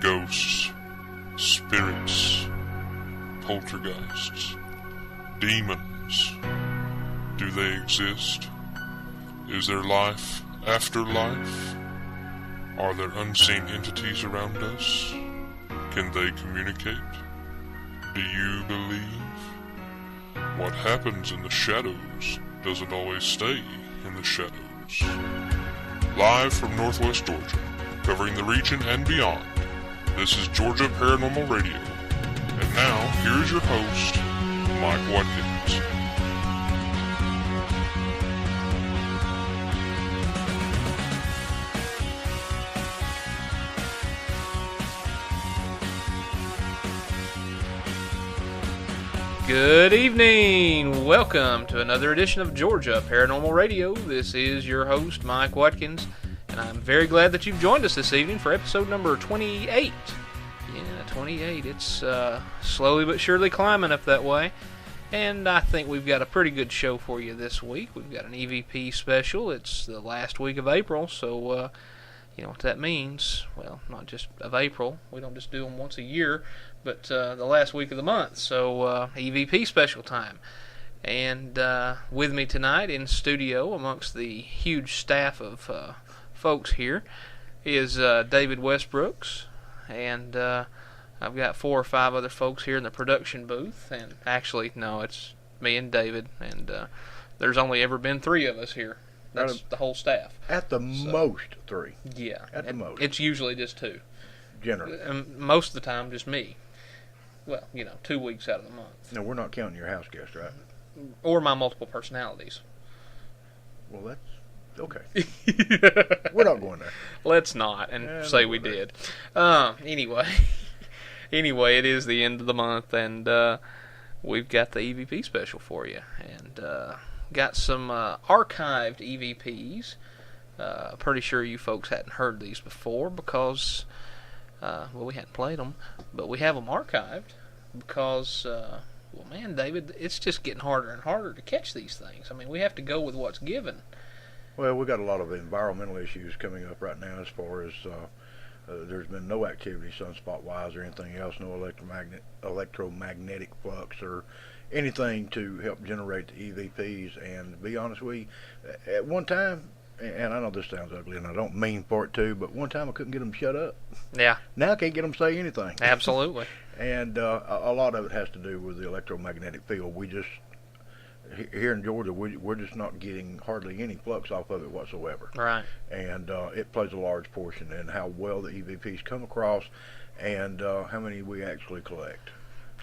Ghosts, spirits, poltergeists, demons. Do they exist? Is there life after life? Are there unseen entities around us? Can they communicate? Do you believe? What happens in the shadows doesn't always stay in the shadows. Live from Northwest Georgia, covering the region and beyond, this is Georgia Paranormal Radio. And now, here's your host, Mike Watkins. Good evening! Welcome to another edition of Georgia Paranormal Radio. This is your host, Mike Watkins, and I'm very glad that you've joined us this evening for episode number 28. Yeah, 28. It's slowly but surely climbing up that way, and I think we've got a pretty good show for you this week. We've got an EVP special. It's the last week of April, so you know what that means. Well, not just of April. We don't just do them once a year, but the last week of the month. So EVP special time. And with me tonight in studio, amongst the huge staff of folks here, is David Westbrooks. And I've got 4 or 5 other folks here in the production booth. And actually, no, it's me and David. And there's only ever been 3 of us here. That's the whole staff. At the most 3. Yeah. At the most. It's usually just 2. Generally. Most of the time, just me. Well, 2 weeks out of the month. No, we're not counting your house guest, right? Or my multiple personalities. Well, that's okay. We're not going there. Let's not, and say we did. Anyway, it is the end of the month, and we've got the EVP special for you, and got some archived EVPs. Pretty sure you folks hadn't heard these before because, we hadn't played them, but we have them archived because, well, man, David, it's just getting harder and harder to catch these things. I mean, we have to go with what's given. Well, we got a lot of environmental issues coming up right now as far as there's been no activity sunspot-wise or anything else, no electromagnetic flux or anything to help generate the EVPs. And to be honest with you, at one time, and I know this sounds ugly and I don't mean for it to, but one time I couldn't get them shut up. Yeah. Now I can't get them to say anything. Absolutely. And a lot of it has to do with the electromagnetic field. We just, here in Georgia, we're just not getting hardly any flux off of it whatsoever. Right. And it plays a large portion in how well the EVPs come across and how many we actually collect.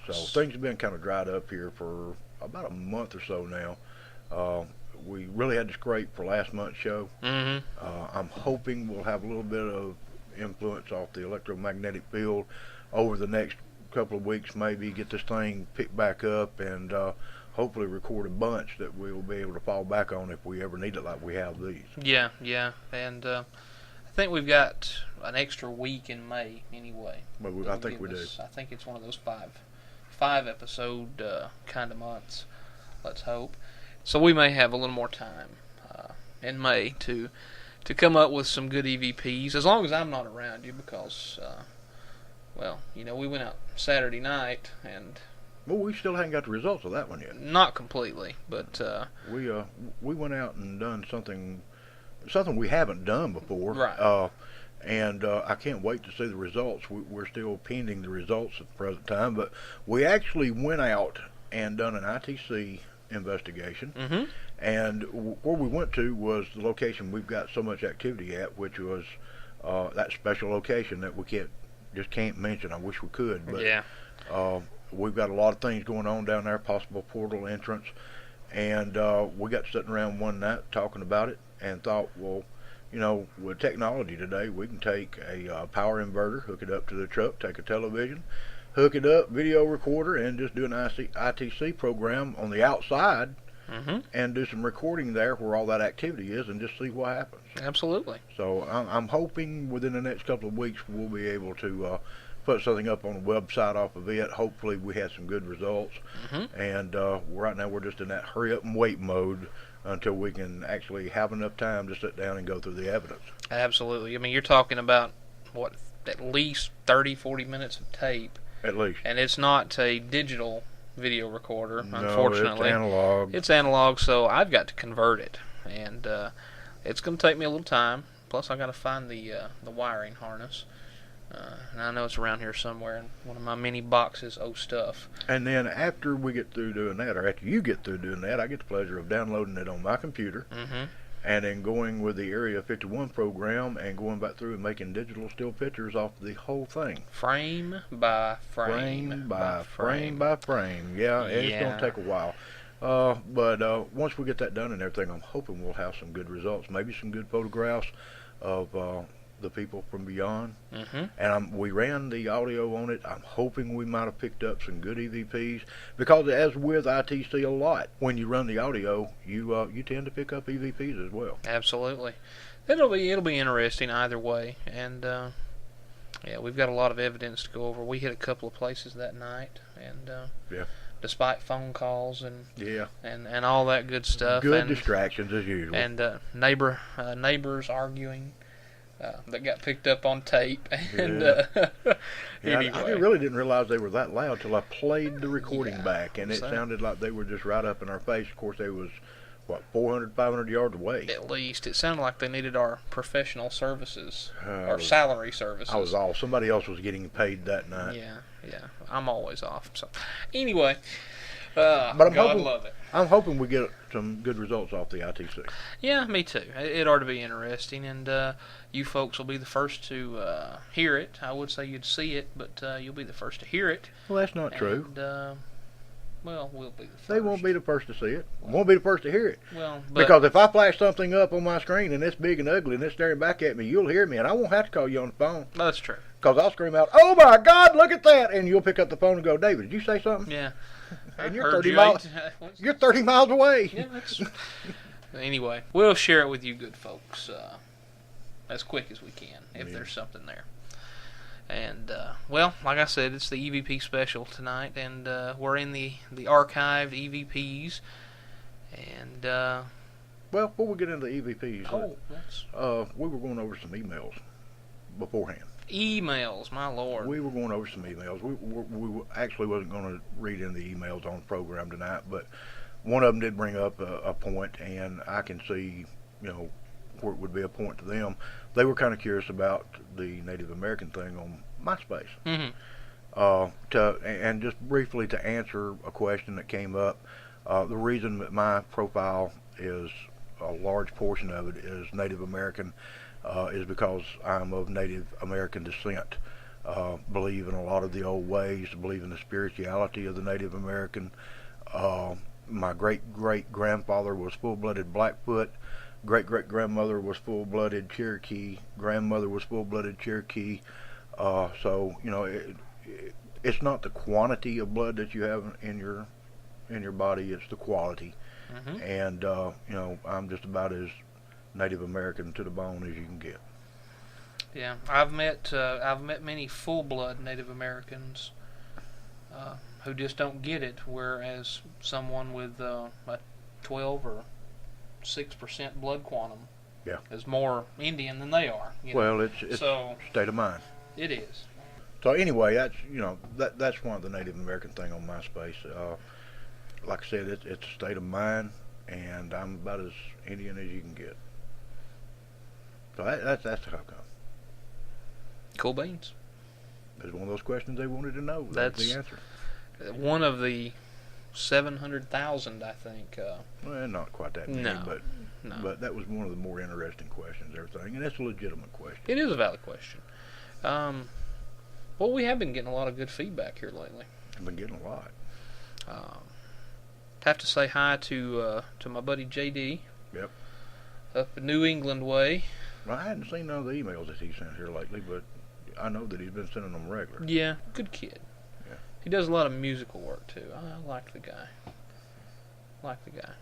So things have been kind of dried up here for about a month or so now. We really had to scrape for last month's show. Mm-hmm. I'm hoping we'll have a little bit of influence off the electromagnetic field over the next couple of weeks, maybe get this thing picked back up and hopefully record a bunch that we'll be able to fall back on if we ever need it like we have these. Yeah, and I think we've got an extra week in May anyway. Well, I think we do. I think it's one of those five episode kind of months, let's hope. So we may have a little more time in May to come up with some good EVPs, as long as I'm not around you, because, well, we went out Saturday night, and... Well, we still haven't got the results of that one yet. Not completely, but... We went out and done something we haven't done before. Right. And I can't wait to see the results. We're still pending the results at the present time, but we actually went out and done an ITC investigation. Mm-hmm. And where we went to was the location we've got so much activity at, which was that special location that we can't mention. I wish we could, but yeah. We've got a lot of things going on down there, possible portal entrance, and we got sitting around one night talking about it and thought, well, with technology today, we can take a power inverter, hook it up to the truck, take a television, hook it up, video recorder, and just do an ITC program on the outside, mm-hmm. and do some recording there where all that activity is and just see what happens. Absolutely. So I'm hoping within the next couple of weeks we'll be able to put something up on the website off of it. Hopefully we had some good results. Mm-hmm. And right now we're just in that hurry up and wait mode until we can actually have enough time to sit down and go through the evidence. Absolutely. I mean, you're talking about, what, at least 30, 40 minutes of tape. At least. And it's not a digital video recorder, No, unfortunately. it's analog. It's analog, so I've got to convert it. And it's going to take me a little time. Plus, I got to find the wiring harness. And I know it's around here somewhere in one of my mini boxes of stuff. And then after we get through doing that, or after you get through doing that, I get the pleasure of downloading it on my computer. Mm-hmm. And then going with the Area 51 program and going back through and making digital still pictures off the whole thing. Frame by frame. Frame by frame by frame. Yeah, it's going to take a while. But once we get that done and everything, I'm hoping we'll have some good results. Maybe some good photographs of the people from beyond. Mm-hmm. And we ran the audio on it. I'm hoping we might have picked up some good EVPs, because as with ITC a lot, when you run the audio, you tend to pick up EVPs as well. Absolutely. It'll be interesting either way. And yeah, we've got a lot of evidence to go over. We hit a couple of places that night, and Yeah. despite phone calls and Yeah. and all that good stuff, Good and distractions as usual. and neighbors arguing. That got picked up on tape, and anyway. I really didn't realize they were that loud till I played the recording back, and it so- sounded like they were just right up in our face. Of course, they was, 400, 500 yards away. At least it sounded like they needed our professional services, I our was- salary services. I was off. Somebody else was getting paid that night. Yeah, I'm always off. So anyway, But I'm God hoping, love it. I'm hoping we get some good results off the ITC. Yeah, me too. It ought to be interesting, and you folks will be the first to hear it. I would say you'd see it, but you'll be the first to hear it. Well, that's not true. And, well, we'll be the first. They won't be the first to see it. Won't be the first to hear it. Well, but, Because if I flash something up on my screen and it's big and ugly and it's staring back at me, you'll hear me, and I won't have to call you on the phone. that's true. Because I'll scream out, "Oh my God, look at that!" And you'll pick up the phone and go, "David, did you say something?" Yeah. And I you're heard 30 you miles. ain't- You're 30 miles away. Yeah, that's. Anyway, we'll share it with you good folks as quick as we can if there's something there. And, well, like I said, it's the EVP special tonight, and we're in the archived EVPs. And, Well, before we get into the EVPs, that's we were going over some emails beforehand. emails, my lord. We were going over some emails. We actually wasn't going to read in the emails on the program tonight, but one of them did bring up a point, and I can see, where it would be a point to them. They were kind of curious about the Native American thing on MySpace. Mm-hmm. And just briefly to answer a question that came up, the reason that my profile is a large portion of it is Native American is because I'm of Native American descent. Believe in a lot of the old ways, believe in the spirituality of the Native American. My great-great-grandfather was full-blooded Blackfoot. Great-great-grandmother was full-blooded Cherokee. Grandmother was full-blooded Cherokee. So, it's not the quantity of blood that you have in your body, it's the quality. Mm-hmm. And, I'm just about as Native American to the bone as you can get. Yeah, I've met many full-blood Native Americans who just don't get it, whereas someone with a 12 or 6% blood quantum is more Indian than they are. Well, it's so, state of mind. It is. So anyway, that's one of the Native American thing on MySpace. Like I said, it's a state of mind, and I'm about as Indian as you can get. So that's how come. Cool beans. It's one of those questions they wanted to know. That's the answer. One of the 700,000, I think. Well, not quite that many, No. but that was one of the more interesting questions, everything, and it's a legitimate question. It is a valid question. Well, we have been getting a lot of good feedback here lately. I've been getting a lot. Have to say hi to my buddy JD. Yep. Up New England way. Well, I hadn't seen none of the emails that he sent here lately, but I know that he's been sending them regular. Yeah, good kid. Yeah. He does a lot of musical work too. I like the guy.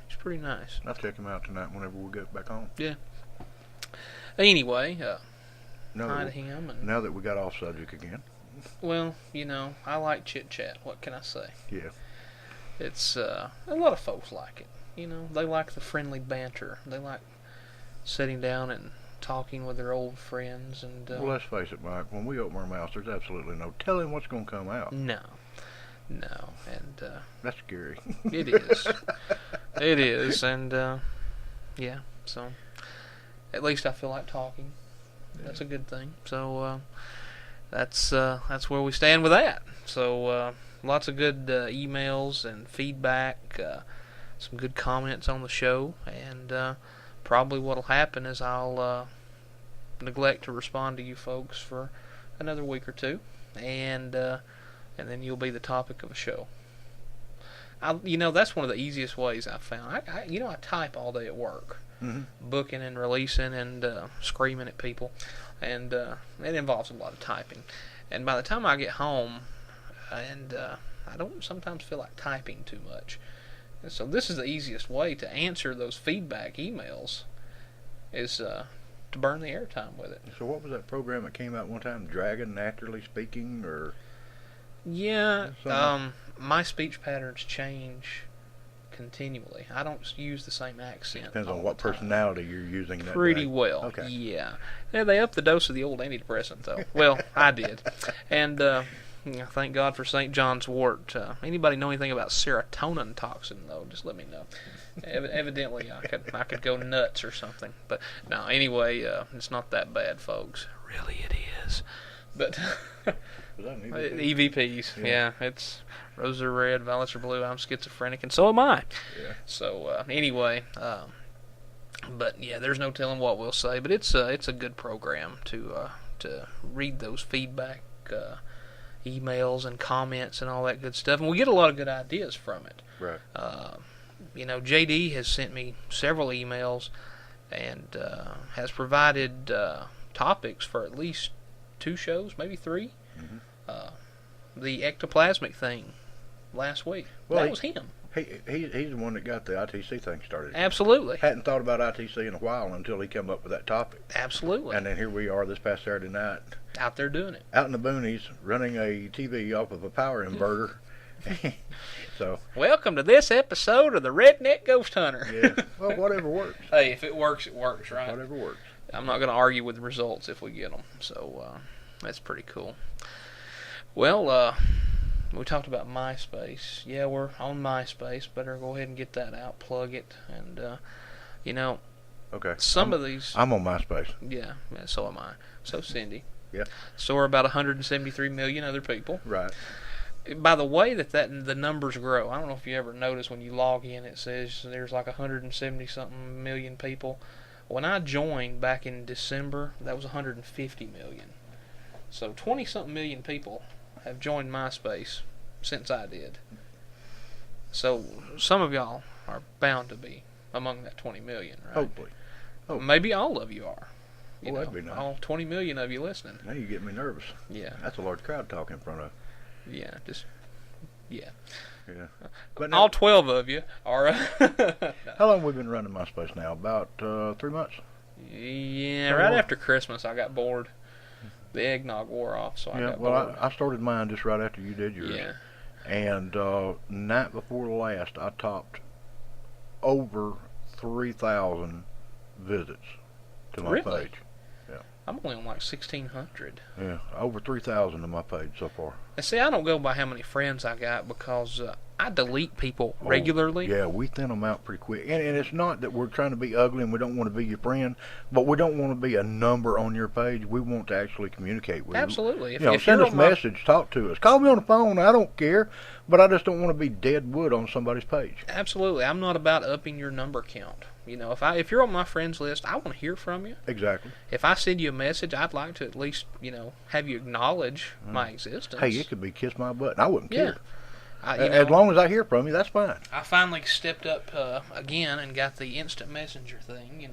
He's pretty nice. I'll check him out tonight whenever we get back home. Yeah. Anyway, Now hi that to him. And, Now that we got off subject again. well, I like chit chat. What can I say? Yeah. It's a lot of folks like it. They like the friendly banter. They like sitting down and talking with their old friends. And Well, let's face it, Mike. When we open our mouths, there's absolutely no telling what's going to come out. no, and That's scary. it is. It is, and yeah. So at least I feel like talking. Yeah. That's a good thing. So that's where we stand with that. So lots of good emails and feedback, some good comments on the show, and probably what'll happen is I'll neglect to respond to you folks for another week or two, and then you'll be the topic of a show. That's one of the easiest ways I've found. I type all day at work, booking and releasing and screaming at people, and it involves a lot of typing. And by the time I get home, and I don't sometimes feel like typing too much. And so this is the easiest way to answer those feedback emails, is to burn the airtime with it. So what was that program that came out one time? Dragon Naturally Speaking, or Yeah, something? my speech patterns change continually. I don't use the same accent. Depends all on the what time. personality you're using that Pretty day. well. Okay. Yeah. They upped the dose of the old antidepressant, though. Well, I did. And thank God for St. John's wort. Anybody know anything about serotonin toxin, though? Just let me know. Evidently, I could go nuts or something. But no, anyway, it's not that bad, folks. Really, it is. But Was that an EVP? EVPs, Yeah. yeah. It's roses are red, violets are blue. I'm schizophrenic, and so am I. Yeah. So anyway, but yeah, there's no telling what we'll say. But it's a good program to read those feedback emails and comments and all that good stuff, and we get a lot of good ideas from it. Right. JD has sent me several emails and has provided topics for at least 2 shows, maybe 3. The ectoplasmic thing last week. Well, that was him. He's the one that got the ITC thing started. Absolutely. Hadn't thought about ITC in a while until he came up with that topic. Absolutely. And then here we are this past Saturday night, Out there doing it. out in the boonies, running a TV off of a power inverter. So, Welcome to this episode of the Redneck Ghost Hunter. yeah, well, whatever works. Hey, if it works, right? Whatever works. I'm not going to argue with the results if we get them. So that's pretty cool. Well, we talked about MySpace. Yeah, we're on MySpace. Better go ahead and get that out, plug it, and Okay. some of these. I'm on MySpace. Yeah, so am I. So Cindy. Yeah. So are about 173 million other people. Right. By the way that the numbers grow, I don't know if you ever notice when you log in, it says there's like 170 something million people. When I joined back in December, that was 150 million. So 20 something million people have joined MySpace since I did. So some of y'all are bound to be among that 20 million, right? Hopefully. Maybe all of you are. Oh, that'd be nice. All 20 million of you listening. Now you get me nervous. Yeah. That's a large crowd talking in front of. Yeah, yeah. Yeah. But All now, 12 of you are. how long have we been running MySpace now? About 3 months? Yeah, right after Christmas I got bored. The eggnog wore off, so I got bored. I started mine just right after you did yours. Yeah. And night before last, I topped over 3,000 visits to my Really? page. I'm only on like 1,600. Yeah, over 3,000 to my page so far. And see, I don't go by how many friends I got because I delete people regularly. Yeah, we thin them out pretty quick. And it's not that we're trying to be ugly and we don't want to be your friend, but we don't want to be a number on your page. We want to actually communicate with Absolutely. you. Send you're us a on my- message, talk to us. Call me on the phone, I don't care, but I just don't want to be dead wood on somebody's page. Absolutely. I'm not about upping your number count. If you're on my friends list, I want to hear from you. Exactly. If I send you a message, I'd like to at least, have you acknowledge my existence. Hey, it could be kiss my butt, and I wouldn't Yeah. care. As long as I hear from you, that's fine. I finally stepped up again and got the instant messenger thing,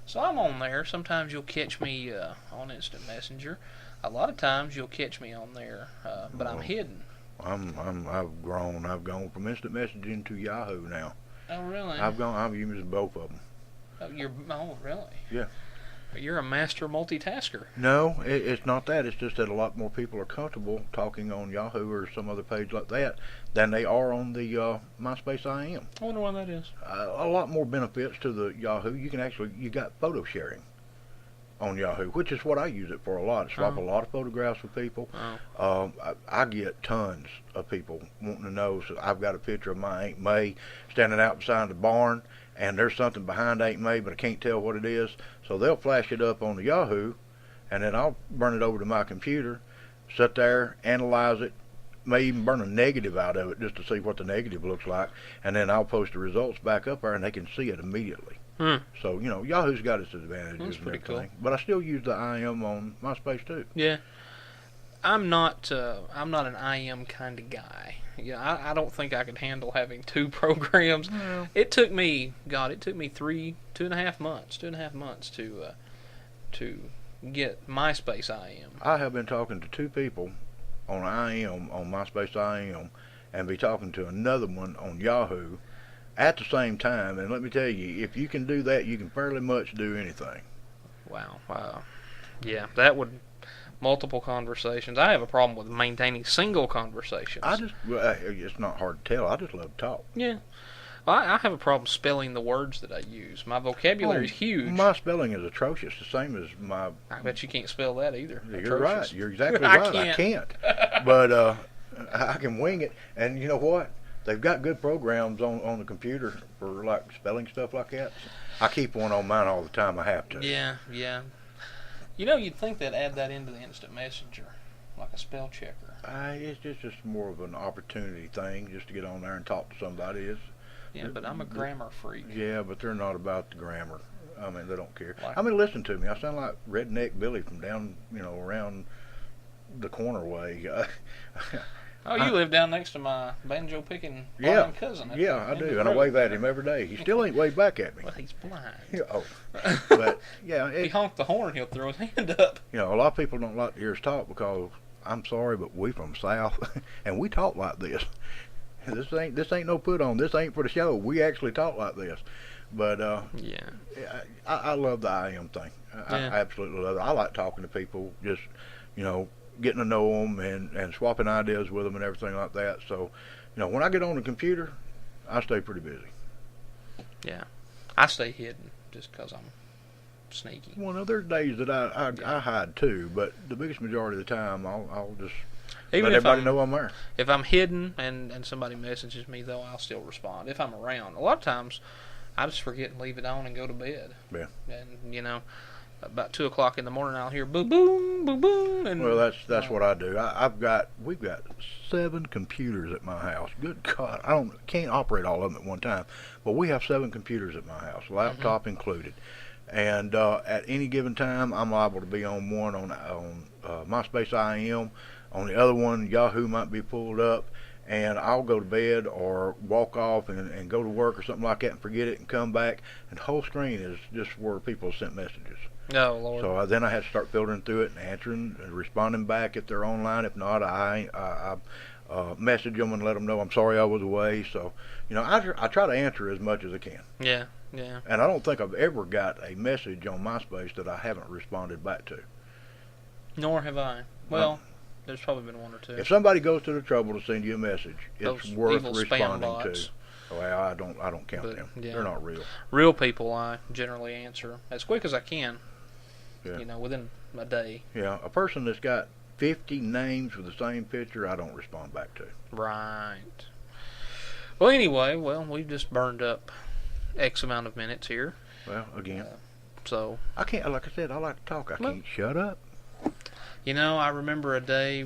So I'm on there. Sometimes you'll catch me on instant messenger. A lot of times you'll catch me on there, but I'm hidden. I've grown. I've gone from instant messaging to Yahoo now. Oh, really? I've used both of them. Oh, really? Yeah. You're a master multitasker. No, it's not that. It's just that a lot more people are comfortable talking on Yahoo or some other page like that than they are on the MySpace IM. I wonder why that is. A lot more benefits to the Yahoo. You got photo sharing. on Yahoo, which is what I use it for a lot. Swap a lot of photographs with people. I get tons of people wanting to know. So I've got a picture of my Aunt May standing out beside the barn, and there's something behind Aunt May, but I can't tell what it is. So they'll flash it up on the Yahoo, and then I'll burn it over to my computer, sit there, analyze it, may even burn a negative out of it just to see what the negative looks like, and then I'll post the results back up there, and they can see it immediately. So, Yahoo's got its advantages. That's and pretty everything. cool. But I still use the IM on MySpace too. Yeah. I'm not an IM kind of guy. I don't think I could handle having 2 programs. Well, It took me 2.5 months to get MySpace IM. I have been talking to 2 people on IM, on MySpace IM, and be talking to another one on Yahoo at the same time. And let me tell you, if you can do that, you can fairly much do anything. Wow. Yeah, that would multiple conversations. I have a problem with maintaining single conversations. It's not hard to tell. I just love to talk. Yeah. I have a problem spelling the words that I use. My vocabulary is huge. My spelling is atrocious, the same as my... I bet you can't spell that either. You're right. You're exactly I right. I can't. But I can wing it. And you know what? They've got good programs on the computer for like spelling stuff like that. I keep one on mine all the time. I have to. Yeah. You'd think they'd add that into the instant messenger, like a spell checker. It's just more of an opportunity thing, just to get on there and talk to somebody. Yeah, but I'm a grammar freak. Yeah, but they're not about the grammar. I mean, they don't care. Like, Listen to me. I sound like Redneck Billy from down, around the corner way. Oh, you live down next to my banjo picking blind cousin. Yeah, I do, and I wave at him every day. He still ain't waved back at me. Well, he's blind. Yeah, but yeah, If he honked the horn, he'll throw his hand up. A lot of people don't like to hear us talk because I'm sorry, but we from South, and we talk like this. This ain't no put on. This ain't for the show. We actually talk like this. But yeah, I love the IM thing. I absolutely love it. I like talking to people, just getting to know them and swapping ideas with them and everything like that. So, when I get on the computer, I stay pretty busy. Yeah, I stay hidden just because I'm sneaky. Well, there's days that I hide too, but the biggest majority of the time I'll just Even let if everybody know I'm there. If I'm hidden and somebody messages me, though, I'll still respond. If I'm around, a lot of times I just forget and leave it on and go to bed. Yeah. And about 2 o'clock in the morning, I'll hear boom, boom, boom, boom. And well, that's what I do. We've got 7 computers at my house. Good God, can't operate all of them at one time, but we have 7 computers at my house, laptop included. And at any given time, I'm liable to be on one on MySpace IM. On the other one, Yahoo might be pulled up, and I'll go to bed or walk off and go to work or something like that and forget it and come back, and the whole screen is just where people sent messages. Oh, Lord. So then I had to start filtering through it and answering and responding back if they're online. If not, I message them and let them know I'm sorry I was away. So, I try to answer as much as I can. Yeah. And I don't think I've ever got a message on MySpace that I haven't responded back to. Nor have I. Well, there's probably been 1 or 2. If somebody goes to the trouble to send you a message, it's Those worth evil spam responding bots. to. Well, I don't count them. Yeah. They're not real. Real people, I generally answer as quick as I can. Yeah. Within a day. Yeah, a person that's got 50 names with the same picture, I don't respond back to. Right. Well, anyway, we've just burned up X amount of minutes here. Well, again, so I can't. Like I said, I like to talk. I can't shut up. I remember a day,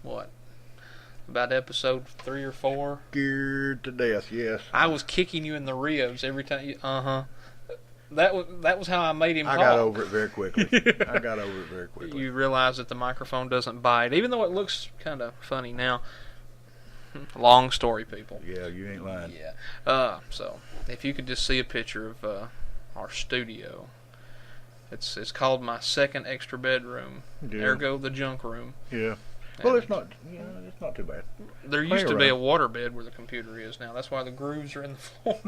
about episode 3 or 4. Scared to death. Yes. I was kicking you in the ribs every time. That was how I made him talk. I got over it very quickly. You realize that the microphone doesn't bite, even though it looks kind of funny now. Long story, people. Yeah, you ain't lying. Yeah. So if you could just see a picture of our studio, it's called my second extra bedroom. Yeah. Ergo the junk room. Yeah. Well, it's not too bad. There used to be a water bed where the computer is now. That's why the grooves are in the floor.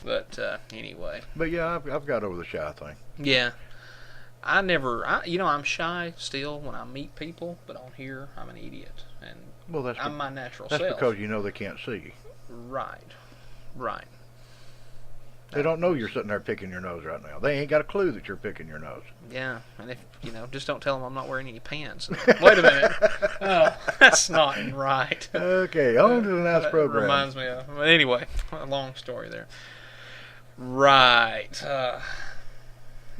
But anyway. But yeah, I've got over the shy thing. Yeah. I'm shy still when I meet people, but on here I'm an idiot, and I'm my natural self. That's because they can't see. Right. They don't know you're sitting there picking your nose right now. They ain't got a clue that you're picking your nose. Yeah, and if just don't tell them I'm not wearing any pants. Wait a minute. Oh, that's not right. Okay, on to the next program. Reminds me of. But anyway, a long story there. Right.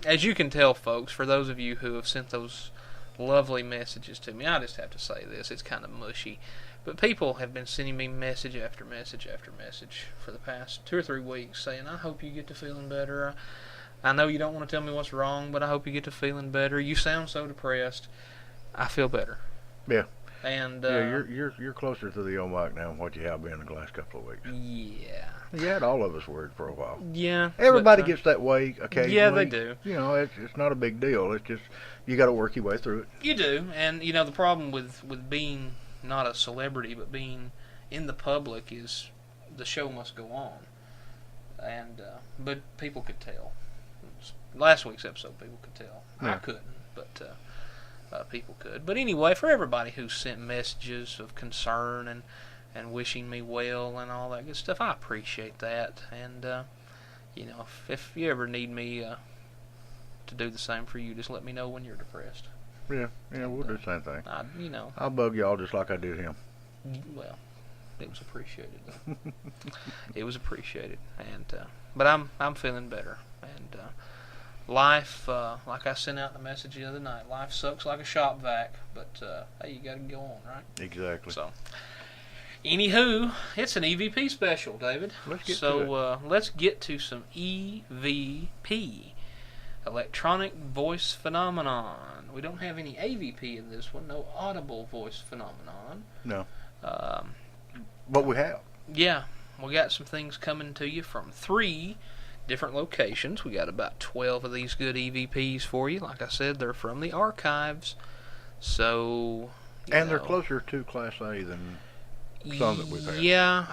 As you can tell, folks, for those of you who have sent those lovely messages to me, I just have to say this. It's kind of mushy. But people have been sending me message after message after message for the past 2 or 3 weeks saying, I hope you get to feeling better. I know you don't want to tell me what's wrong, but I hope you get to feeling better. You sound so depressed. I feel better. Yeah. And yeah, you're closer to the old mic now than what you have been in the last couple of weeks. Yeah. You had all of us worried for a while. Yeah. Everybody gets that way occasionally. Yeah, they do. It's not a big deal. It's just you got to work your way through it. You do, and the problem with being not a celebrity but being in the public is the show must go on, and but people could tell. Last week's episode, people could tell. Yeah. I couldn't, but people could. But anyway, for everybody who sent messages of concern and wishing me well and all that good stuff, I appreciate that. And if you ever need me to do the same for you, just let me know when you're depressed. Yeah, we'll do the same thing. I'll bug y'all just like I do him. Well, it was appreciated, though. It was appreciated, and but I'm feeling better, and life, like I sent out the message the other night, life sucks like a shop vac, but hey, you got to go on, right? Exactly. So, anywho, it's an EVP special, David. Let's get to some EVP. Electronic voice phenomenon. We don't have any AVP in this one. No audible voice phenomenon. No. But we have. Yeah. We got some things coming to you from 3 different locations. We got about 12 of these good EVPs for you. Like I said, they're from the archives. So, they're closer to Class A than some that we've had. Yeah.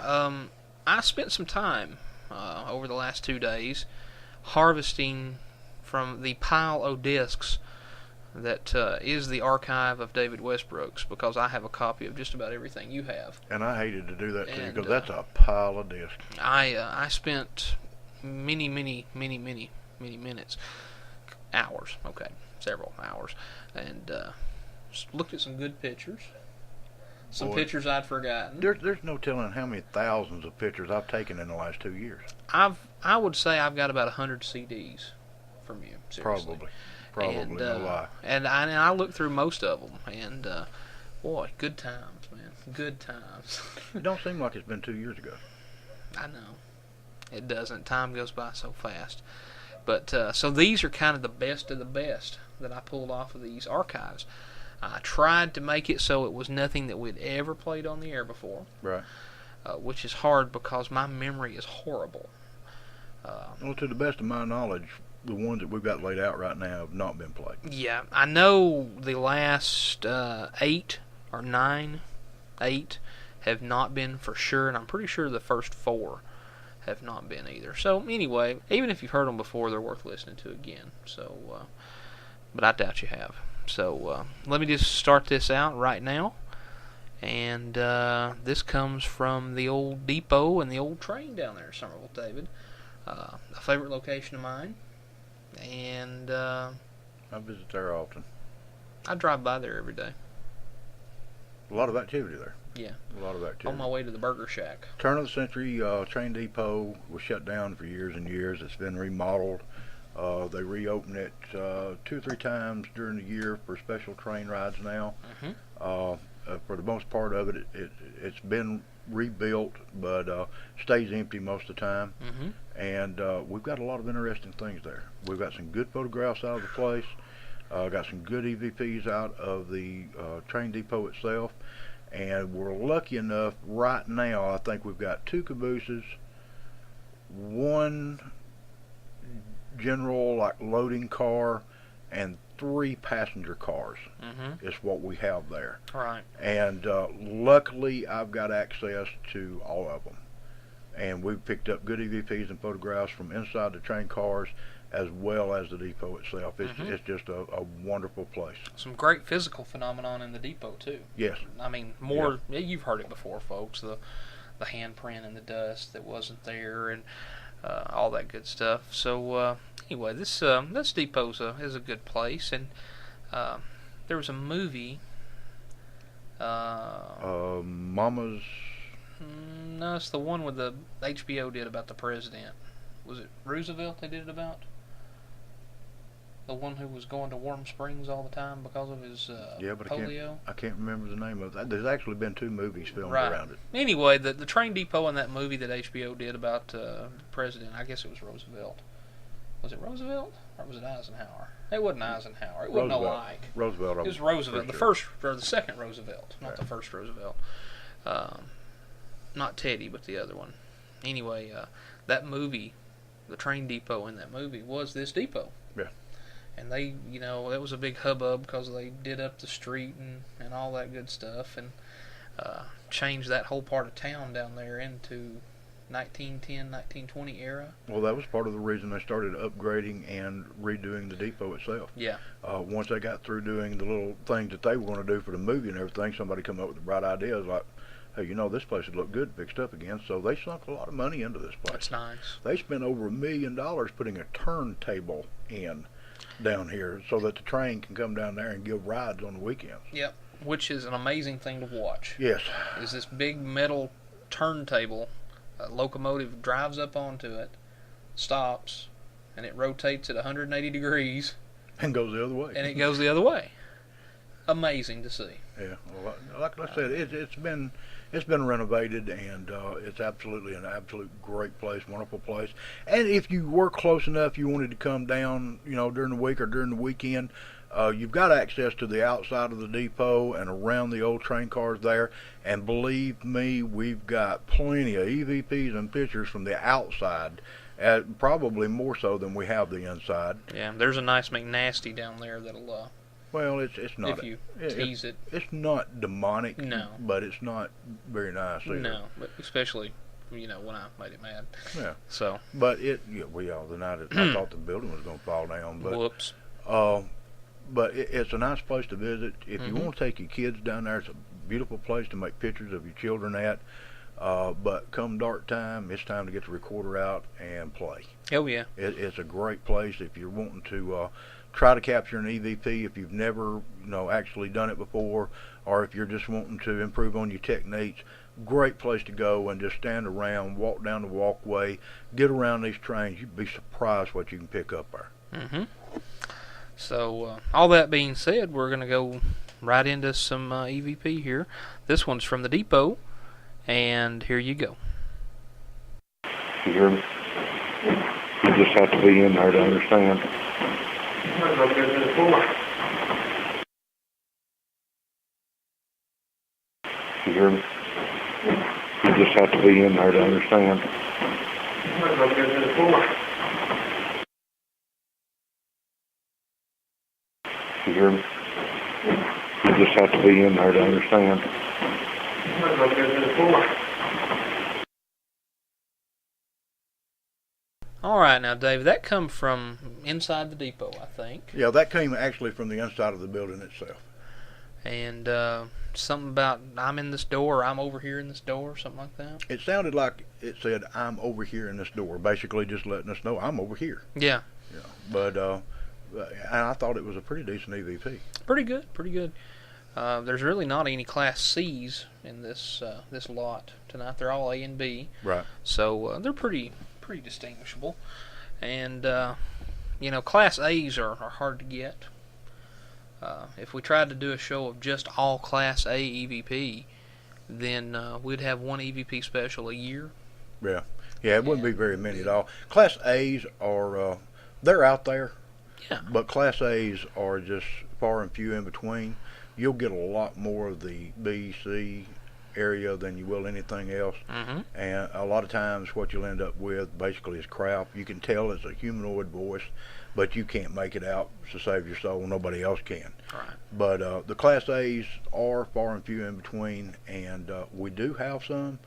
I spent some time over the last 2 days harvesting from the pile of discs that is the archive of David Westbrook's, because I have a copy of just about everything you have. And I hated to do that to you, because that's a pile of discs. I spent many minutes, hours, several hours, and looked at some good pictures. Some pictures I'd forgotten. There's no telling how many thousands of pictures I've taken in the last 2 years. I would say I've got about 100 CDs from you. Seriously. Probably, no lie. And I looked through most of them, and boy, good times, man, good times. It don't seem like it's been 2 years ago. I know, it doesn't. Time goes by so fast. But so these are kind of the best of the best that I pulled off of these archives. I tried to make it so it was nothing that we'd ever played on the air before. Right. Which is hard because my memory is horrible. Well, to the best of my knowledge, the ones that we've got laid out right now have not been played. Yeah, I know the last 8 or 9, 8 have not been for sure, and I'm pretty sure the first 4 have not been either. So anyway, even if you've heard them before, they're worth listening to again. So, but I doubt you have. So let me just start this out right now. And this comes from the old depot and the old train down there in Somerville, David. A favorite location of mine. And I visit there often. I drive by there every day. A lot of activity there. Yeah. A lot of activity. On my way to the Burger Shack. Turn of the century train depot was shut down for years and years. It's been remodeled. They reopen it 2 or 3 times during the year for special train rides now. Mm-hmm. For the most part of it, it's been rebuilt, but stays empty most of the time. Mm-hmm. And we've got a lot of interesting things there. We've got some good photographs out of the place. Got some good EVPs out of the train depot itself. And we're lucky enough right now, I think we've got 2 cabooses, 1 general loading car, and 3 passenger cars. Mm-hmm. Is what we have there. Right. And luckily I've got access to all of them. And we've picked up good EVPs and photographs from inside the train cars as well as the depot itself. It's just a wonderful place. Some great physical phenomenon in the depot too. Yes. I mean, you've heard it before, folks. The handprint in the dust that wasn't there, and all that good stuff. So anyway, this depot is a good place, and there was a movie. Mama's. No, it's the one with the HBO did about the president. Was it Roosevelt they did it about? The one who was going to Warm Springs all the time because of his polio? I can't remember the name of it. There's actually been 2 movies filmed around it. Anyway, the train depot in that movie that HBO did about the president, I guess it was Roosevelt. Was it Roosevelt? Or was it Eisenhower? It wasn't Eisenhower. It wasn't alike. Roosevelt. It was Roosevelt. The first, or the second Roosevelt, not the first Roosevelt. Not Teddy, but the other one. Anyway, that movie, the train depot in that movie was this depot. Yeah. And they, that was a big hubbub because they did up the street and all that good stuff, and changed that whole part of town down there into 1910, 1920 era. Well, that was part of the reason they started upgrading and redoing the depot itself. Yeah. Once they got through doing the little things that they were going to do for the movie and everything, somebody come up with the bright idea. It was like, hey, this place would look good fixed up again. So they sunk a lot of money into this place. That's nice. They spent over $1 million putting a turntable in down here so that the train can come down there and give rides on the weekends. Yep. Which is an amazing thing to watch. Yes. Is this big metal turntable. A locomotive drives up onto it, stops, and it rotates at 180 degrees. And goes the other way. And it goes the other way. Amazing to see. Yeah. Well, like I said, it's been renovated, and it's absolutely an absolute great place, wonderful place. And if you were close enough, you wanted to come down, during the week or during the weekend, you've got access to the outside of the depot and around the old train cars there. And believe me, we've got plenty of EVPs and pictures from the outside, probably more so than we have the inside. Yeah, there's a nice McNasty down there that'll... well, it's not. If you tease it. It's not demonic. No. But it's not very nice either. No, but especially, when I made it mad. Yeah. So. But the night I thought the building was going to fall down. But, whoops. But it's a nice place to visit. If you want to take your kids down there, it's a beautiful place to make pictures of your children at. But come dark time, it's time to get the recorder out and play. Oh, yeah. It's a great place if you're wanting to try to capture an EVP if you've never, actually done it before, or if you're just wanting to improve on your techniques. Great place to go and just stand around, walk down the walkway, get around these trains. You'd be surprised what you can pick up there. Mm-hmm. So, all that being said, we're going to go right into some EVP here. This one's from the depot, and here you go. You hear me? You just have to be in there to understand. You hear me? You just have to be in there to understand. You hear me? You just have to be in there to understand. All right, now, Dave, that come from inside the depot, I think. Yeah, that came actually from the inside of the building itself. And something about I'm in this door, I'm over here in this door, something like that. It sounded like it said, I'm over here in this door, basically just letting us know I'm over here. Yeah. Yeah. But and I thought it was a pretty decent EVP. Pretty good. There's really not any Class C's in this lot tonight. They're all A and B. Right. So they're pretty distinguishable. And, Class A's are hard to get. If we tried to do a show of just all Class A EVP, then we'd have one EVP special a year. Yeah. Yeah, it wouldn't be very many at all. Class A's are, they're out there. Yeah. But Class A's are just far and few in between. You'll get a lot more of the B, C area than you will anything else. Mm-hmm. And a lot of times what you'll end up with basically is crap. You can tell it's a humanoid voice, but you can't make it out to save your soul. Nobody else can. Right. But the Class A's are far and few in between, and we do have some,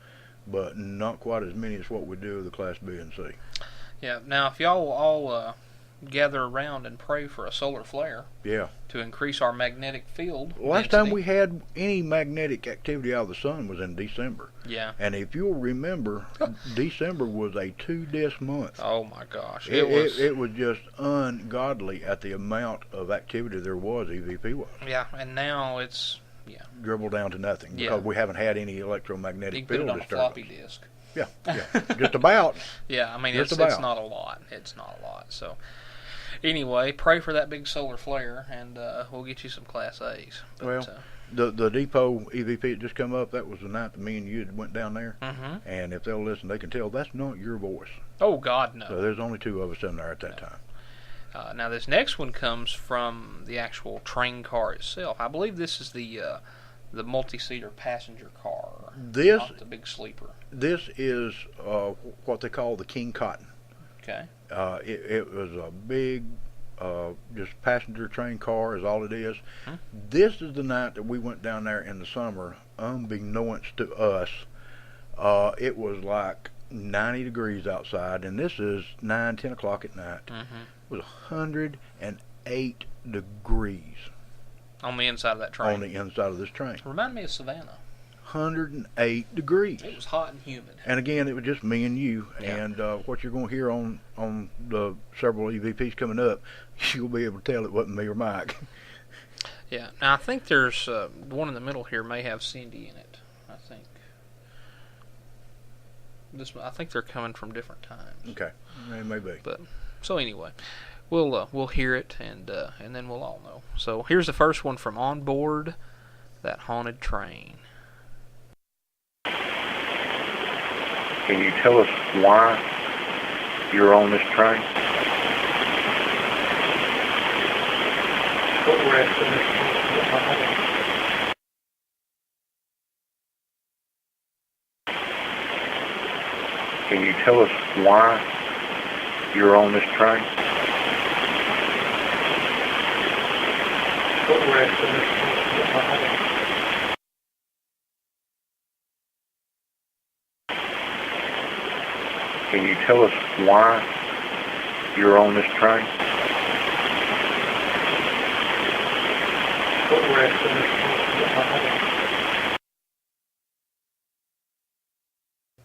but not quite as many as what we do with the Class B and C. Yeah. Now, if y'all all gather around and pray for a solar flare Yeah. to increase our magnetic field. Last time we had any magnetic activity out of the sun was in December. Yeah. And if you'll remember, December was a 2-disc month. Oh my gosh. It was just ungodly at the amount of activity there was, EVP was. Yeah, and now it's Dribbled down to nothing because we haven't had any electromagnetic you can put field it on a disturbance. floppy disk. Yeah. Just about. Yeah, I mean, Just it's not a lot. It's not a lot. So, anyway, pray for that big solar flare, and we'll get you some Class A's. But, The depot EVP that just come up, that was the night that me and you had went down there. Mm-hmm. And if they'll listen, they can tell that's not your voice. Oh, God, no. So there's only 2 of us in there at that time. Now, this next one comes from the actual train car itself. I believe this is the multi-seater passenger car. Not the big sleeper. This is what they call the King Cotton. Okay. It was a big, just passenger train car is all it is. Hmm. This is the night that we went down there in the summer, unbeknownst to us. It was like 90 degrees outside, and this is 9, 10 o'clock at night. Mm-hmm. It was 108 degrees. On the inside of that train. On the inside of this train. Remind me of Savannah. 108 degrees. It was hot and humid. And again, it was just me and you. Yeah. And what you're going to hear on the several EVPs coming up, you'll be able to tell it wasn't me or Mike. Yeah. Now, I think there's one in the middle here may have Cindy in it. I think they're coming from different times. Okay, it may be. But so anyway, we'll hear it and then we'll all know. So here's the first one from On Board That Haunted Train. Can you tell us why you're on this train? Can you tell us why you're on this train? Can you tell us why you're on this train?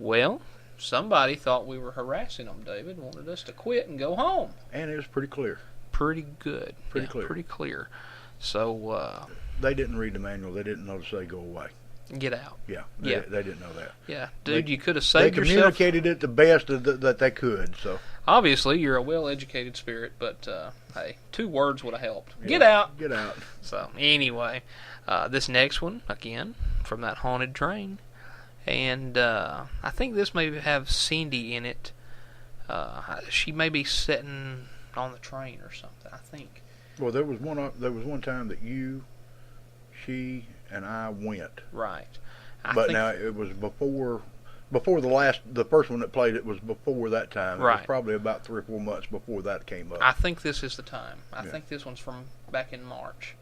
Well, somebody thought we were harassing them, David, wanted us to quit and go home. And it was pretty clear. Pretty good. Pretty clear. Pretty clear. So, they didn't read the manual. They didn't know to say go away. Get out. Yeah. Yeah. They didn't know that. Yeah. Dude, you could have saved yourself. They communicated it the best that they could, so. Obviously, you're a well-educated spirit, but, hey, 2 words would have helped. Yeah, Get out. Get out. So, anyway, this next one, again, from that haunted train. And I think this may have Cindy in it. She may be sitting on the train or something, I think. Well, there was one time that you, she, and I went. Right. But now it was before the first one that played it was before that time. Right. It was probably about 3 or 4 months before that came up. I think this is the time. I think this one's from back in March.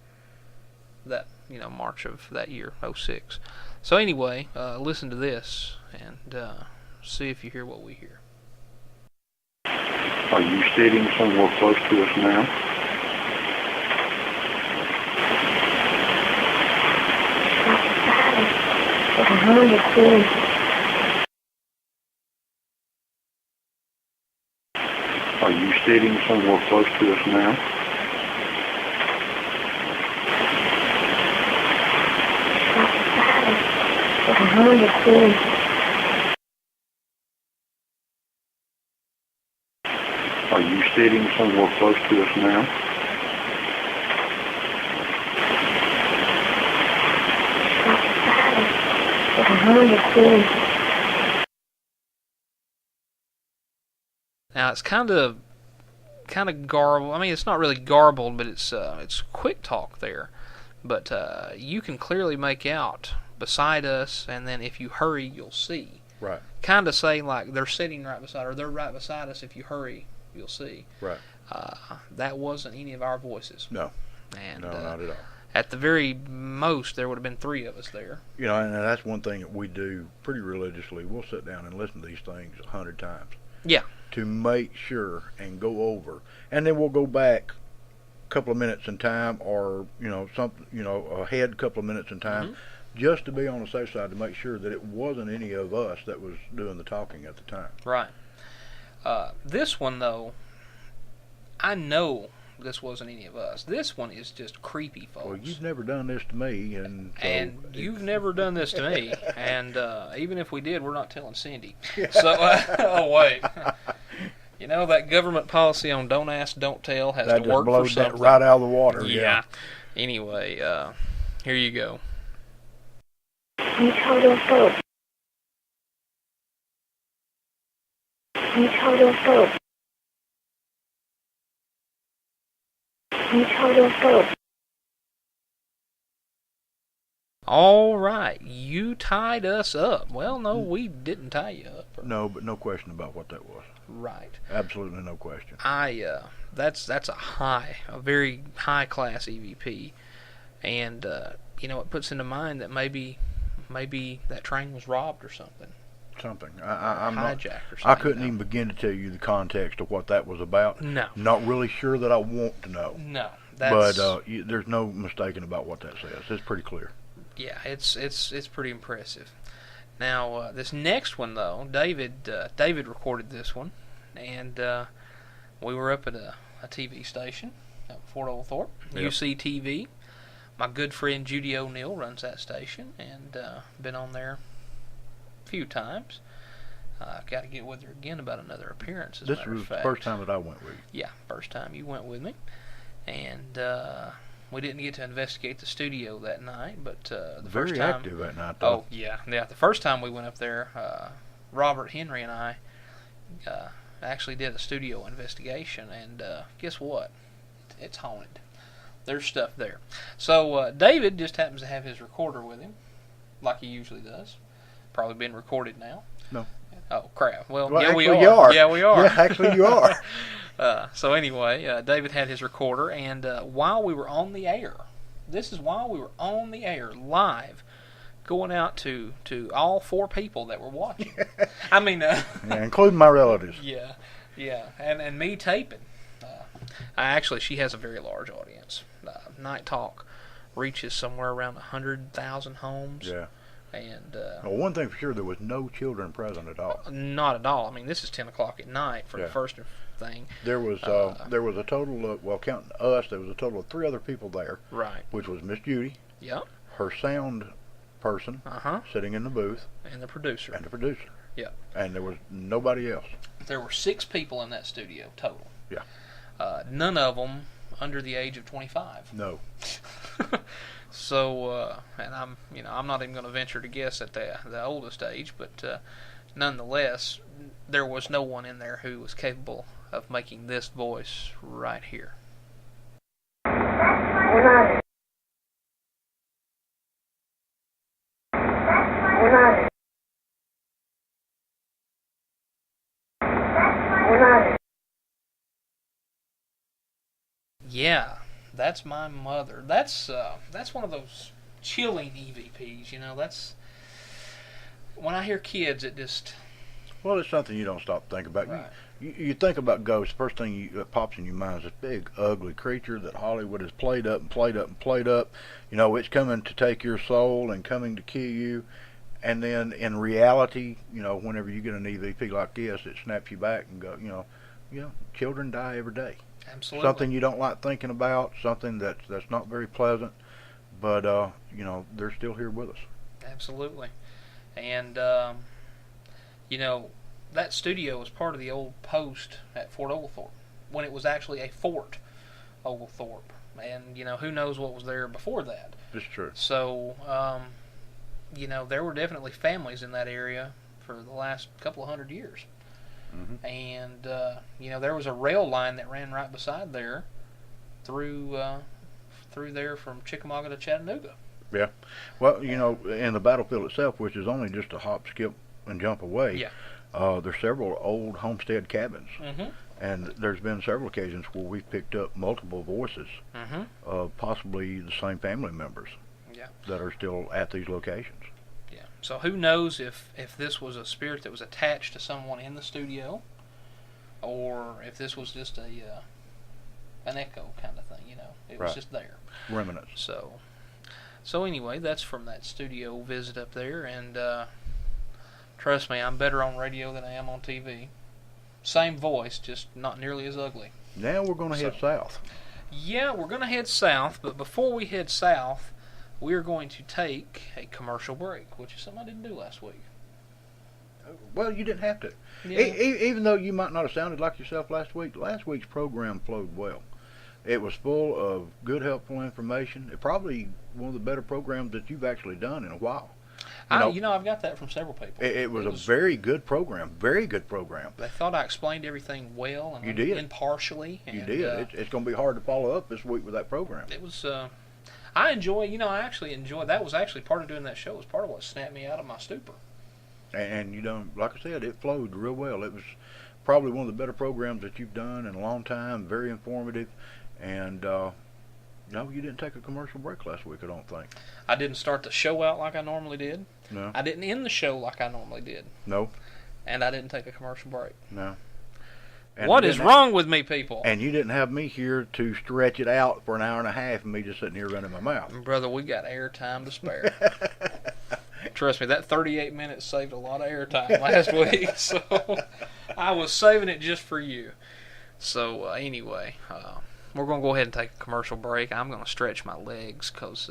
March of that year, 06. So anyway, listen to this and see if you hear what we hear. Are you sitting somewhere close to us now? Are you sitting somewhere close to us now? Are you sitting somewhere close to us now? Now it's kind of garbled. I mean, it's not really garbled, but it's quick talk there. But you can clearly make out beside us, and then if you hurry, you'll see. Right. Kind of say like they're sitting right beside, or they're right beside us. If you hurry, you'll see. Right. That wasn't any of our voices. No. And, no, not at all. At the very most, there would have been 3 of us there. And that's one thing that we do pretty religiously. We'll sit down and listen to these things 100 times. Yeah. to make sure and go over, and then we'll go back a couple of minutes in time, or something, ahead a couple of minutes in time, just to be on the safe side, to make sure that it wasn't any of us that was doing the talking at the time. Right. This one, though, I know this wasn't any of us. This one is just creepy, folks. Well, you've never done this to me, and you've never done this to me. And even if we did, we're not telling Cindy. So, oh wait, that government policy on don't ask, don't tell has that to work for something. That right out of the water. Yeah. Anyway, here you go. You told us both. You told us both. You told us both. All right, you tied us up. Well, no, we didn't tie you up. No, but no question about what that was. Right. Absolutely no question. That's a very high class EVP, and it puts into mind that maybe that train was robbed or something. I'm hijacked or something. I couldn't even begin to tell you the context of what that was about. No. Not really sure that I want to know. No. But there's no mistaking about what that says. It's pretty clear. Yeah, it's pretty impressive. Now, this next one, though, David recorded this one, and we were up at a TV station at Fort Oglethorpe, yep. UCTV. My good friend Judy O'Neill runs that station, and been on there a few times. Got to get with her again about another appearance. This was the first time that I went with you. Yeah, first time you went with me, and we didn't get to investigate the studio that night, but the Very first time, active that night, though. Oh yeah. The first time we went up there, Robert Henry and I actually did a studio investigation, and guess what? It's haunted. There's stuff there. So David just happens to have his recorder with him, like he usually does. Probably been recorded now. No. Oh crap! Well, yeah, actually, we are. you are. Yeah, we are. Yeah, actually, you are. So anyway, David had his recorder, and while we were on the air, this is while we were on the air live, going out to all 4 people that were watching. I mean, yeah, including my relatives. Yeah, and me taping. She has a very large audience. Night Talk reaches somewhere around 100,000 homes. Yeah. And well, one thing for sure, there was no children present at all. Not at all. I mean, this is 10 o'clock at night for the first thing. There was a total of, well, counting us, there was a total of 3 other people there. Right. Which was Miss Judy. Yep. Her sound person. Sitting in the booth. And the producer. Yep. And there was nobody else. There were 6 people in that studio total. Yeah. None of them under the age of 25. No. So, and I'm not even going to venture to guess at the oldest age, but nonetheless, there was no one in there who was capable of making this voice right here. Yeah. That's my mother. That's one of those chilling EVPs. That's when I hear kids, it just. Well, it's something you don't stop to think about. Right. You think about ghosts. The first thing that pops in your mind is this big, ugly creature that Hollywood has played up and played up and played up. It's coming to take your soul and coming to kill you. And then in reality, whenever you get an EVP like this, it snaps you back and go, children die every day. Absolutely. Something you don't like thinking about, something that's not very pleasant, but they're still here with us. Absolutely. And that studio was part of the old post at Fort Oglethorpe when it was actually a Fort Oglethorpe, and who knows what was there before that. It's true. So there were definitely families in that area for the last couple of 100 years. Mm-hmm. And there was a rail line that ran right beside there, through there from Chickamauga to Chattanooga. Yeah, well, in the battlefield itself, which is only just a hop, skip, and jump away. Yeah. There's several old homestead cabins, and there's been several occasions where we've picked up multiple voices of possibly the same family members. Yeah. That are still at these locations. So who knows if this was a spirit that was attached to someone in the studio, or if this was just an echo kind of thing. It was just there. Remnants. So anyway, that's from that studio visit up there, and trust me, I'm better on radio than I am on TV. Same voice, just not nearly as ugly. Now we're going to head south. Yeah, we're going to head south, but before we head south, we're going to take a commercial break, which is something I didn't do last week. Well, you didn't have to. Yeah. Even though you might not have sounded like yourself last week's program flowed well. It was full of good, helpful information. It probably one of the better programs that you've actually done in a while. I've got that from several people. It was a very good program. Very good program. They thought I explained everything well and you did. impartially. You did. It's going to be hard to follow up this week with that program. It was. I actually enjoy. That was actually part of doing that show. It was part of what snapped me out of my stupor. And like I said, it flowed real well. It was probably one of the better programs that you've done in a long time. Very informative. And no, you didn't take a commercial break last week, I don't think. I didn't start the show out like I normally did. No. I didn't end the show like I normally did. No. And I didn't take a commercial break. No. And what is wrong with me, people? And you didn't have me here to stretch it out for an hour and a half and me just sitting here running my mouth. Brother, we got air time to spare. Trust me, that 38 minutes saved a lot of air time last week. So I was saving it just for you. So anyway, we're going to go ahead and take a commercial break. I'm going to stretch my legs because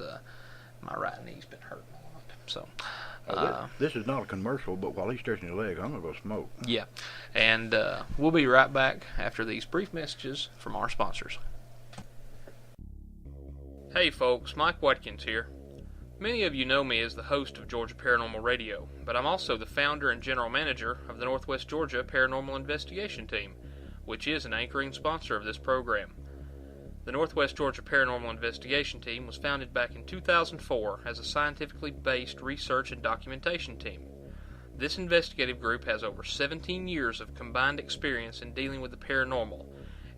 my right knee's been hurting a lot. So, this is not a commercial, but while he's stretching his leg, I'm going to go smoke. Yeah, and we'll be right back after these brief messages from our sponsors. Hey folks, Mike Watkins here. Many of you know me as the host of Georgia Paranormal Radio, but I'm also the founder and general manager of the Northwest Georgia Paranormal Investigation Team, which is an anchoring sponsor of this program. The Northwest Georgia Paranormal Investigation Team was founded back in 2004 as a scientifically based research and documentation team. This investigative group has over 17 years of combined experience in dealing with the paranormal,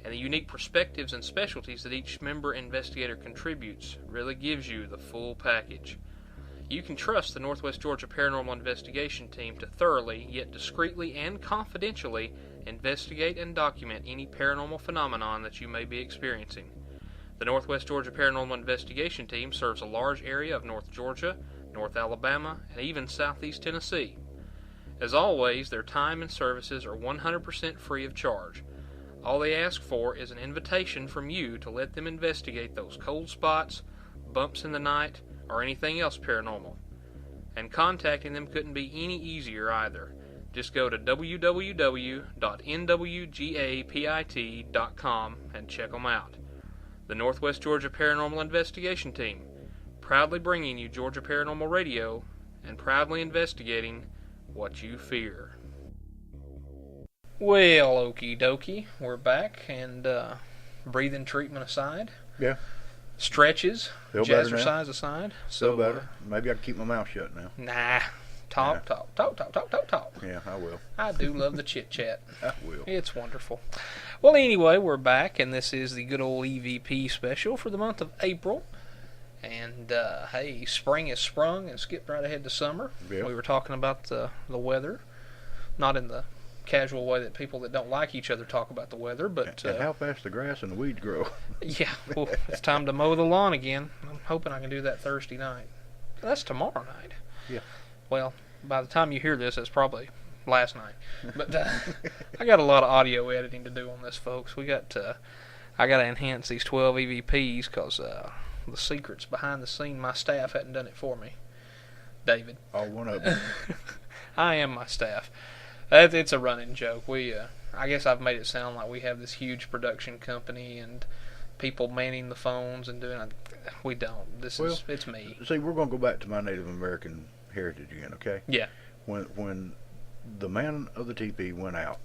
and the unique perspectives and specialties that each member investigator contributes really gives you the full package. You can trust the Northwest Georgia Paranormal Investigation Team to thoroughly, yet discreetly and confidentially, investigate and document any paranormal phenomenon that you may be experiencing. The Northwest Georgia Paranormal Investigation Team serves a large area of North Georgia, North Alabama, and even Southeast Tennessee. As always, their time and services are 100% free of charge. All they ask for is an invitation from you to let them investigate those cold spots, bumps in the night, or anything else paranormal. And contacting them couldn't be any easier either. Just go to www.nwgapit.com and check them out. The Northwest Georgia Paranormal Investigation Team, proudly bringing you Georgia Paranormal Radio and proudly investigating what you fear. Well, okie dokie, we're back, and breathing treatment aside. Yeah. Stretches, Feel better now? jazzercise aside. Feel better. Maybe I can keep my mouth shut now. Nah. Talk. Yeah, I will. I do love the chit-chat. I will. It's wonderful. Well, anyway, we're back, and this is the good old EVP special for the month of April. And, hey, spring has sprung and skipped right ahead to summer. Yep. We were talking about the weather, not in the casual way that people that don't like each other talk about the weather, but... and how fast the grass and the weeds grow. Yeah, well, it's time to mow the lawn again. I'm hoping I can do that Thursday night. That's tomorrow night. Yeah. Well, by the time you hear this, it's probably last night. But I got a lot of audio editing to do on this, folks. I got to enhance these 12 EVPs because the secrets behind the scene, my staff hadn't done it for me. David. Oh, one of them. I am my staff. It's a running joke. I guess I've made it sound like we have this huge production company and people manning the phones and doing it. We don't. It's me. See, we're going to go back to my Native American heritage again, okay? Yeah. When the man of the teepee went out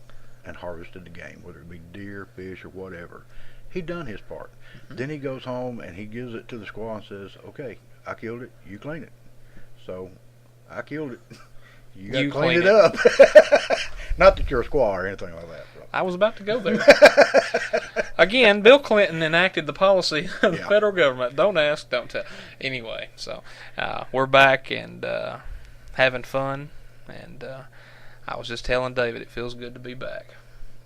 and harvested the game, whether it be deer, fish, or whatever, he done his part. Mm-hmm. Then he goes home and he gives it to the squaw and says, okay, I killed it, you clean it. So, I killed it. You got to clean it up. Not that you're a squaw or anything like that. Bro. I was about to go there. Again, Bill Clinton enacted the policy of the federal government. Don't ask, don't tell. Anyway, so we're back and having fun. And I was just telling David it feels good to be back.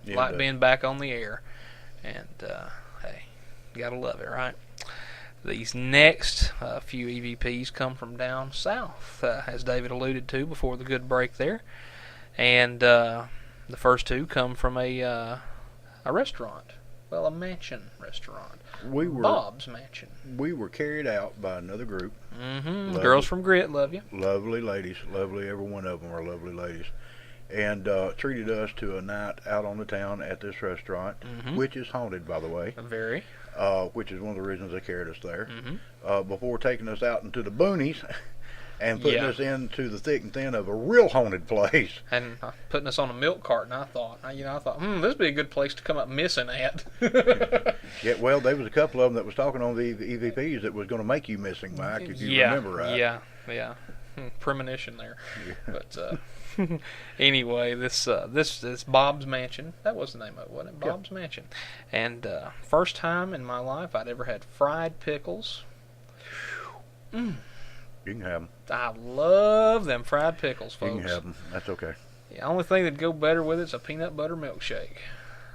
like being back on the air. And, hey, you gotta love it, right? These next few EVPs come from down south, as David alluded to before the good break there. And the first two come from a restaurant. Well, a mansion restaurant. Bob's Mansion. We were carried out by another group. Mm-hmm. Girls from Grit, love you. Lovely ladies. Lovely. Every one of them are lovely ladies. And treated us to a night out on the town at this restaurant, which is haunted, by the way. Very. Which is one of the reasons they carried us there. Mm-hmm. Before taking us out into the boonies and putting us into the thick and thin of a real haunted place. And putting us on a milk cart, and I thought, this would be a good place to come up missing at. Yeah, well, there was a couple of them that was talking on the EVPs that was going to make you missing, Mike, if you remember right. Yeah. Premonition there. Yeah. But anyway, this Bob's Mansion. That was the name of it, wasn't it? Bob's Mansion. And first time in my life I'd ever had fried pickles. You can have them. I love them fried pickles, folks. You can have them. That's okay. The only thing that'd go better with it's a peanut butter milkshake.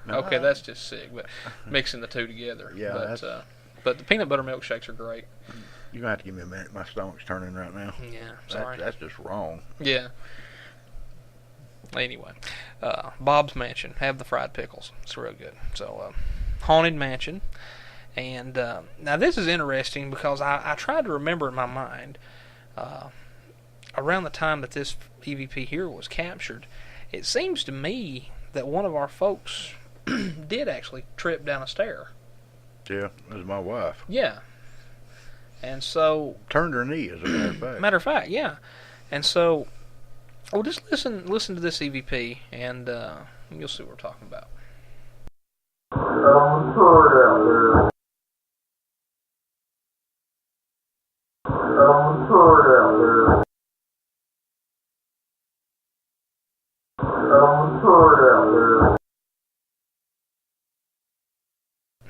Okay, that's just sick, but mixing the two together. Yeah, but the peanut butter milkshakes are great. You're going to have to give me a minute. My stomach's turning right now. Yeah, sorry. That's just wrong. Yeah. Anyway, Bob's Mansion. Have the fried pickles. It's real good. So, Haunted Mansion. And now this is interesting because I tried to remember in my mind around the time that this EVP here was captured, it seems to me that one of our folks did actually trip down a stair. Yeah, it was my wife. Yeah. And so... Turned her knee, as a matter of fact. Matter of fact, yeah. And so, well, just listen to this EVP, and you'll see what we're talking about.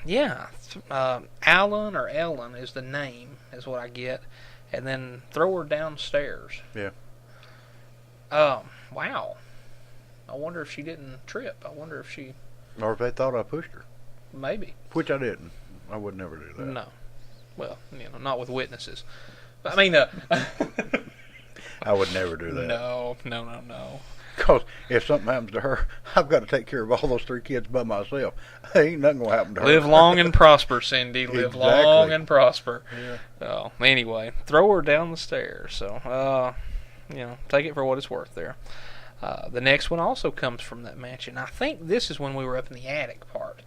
Yeah, Alan or Ellen is the name, is what I get, and then throw her downstairs. Yeah. Wow. I wonder if she didn't trip. I wonder if she... Or if they thought I pushed her. Maybe. Which I didn't. I would never do that. No. Well, not with witnesses. But, I mean... I would never do that. No. Because if something happens to her, I've got to take care of all those 3 kids by myself. Ain't nothing going to happen to her. Live long and prosper, Cindy. Live long and prosper. Yeah. Anyway, throw her down the stairs. So, take it for what it's worth there. The next one also comes from that mansion. I think this is when we were up in the attic part.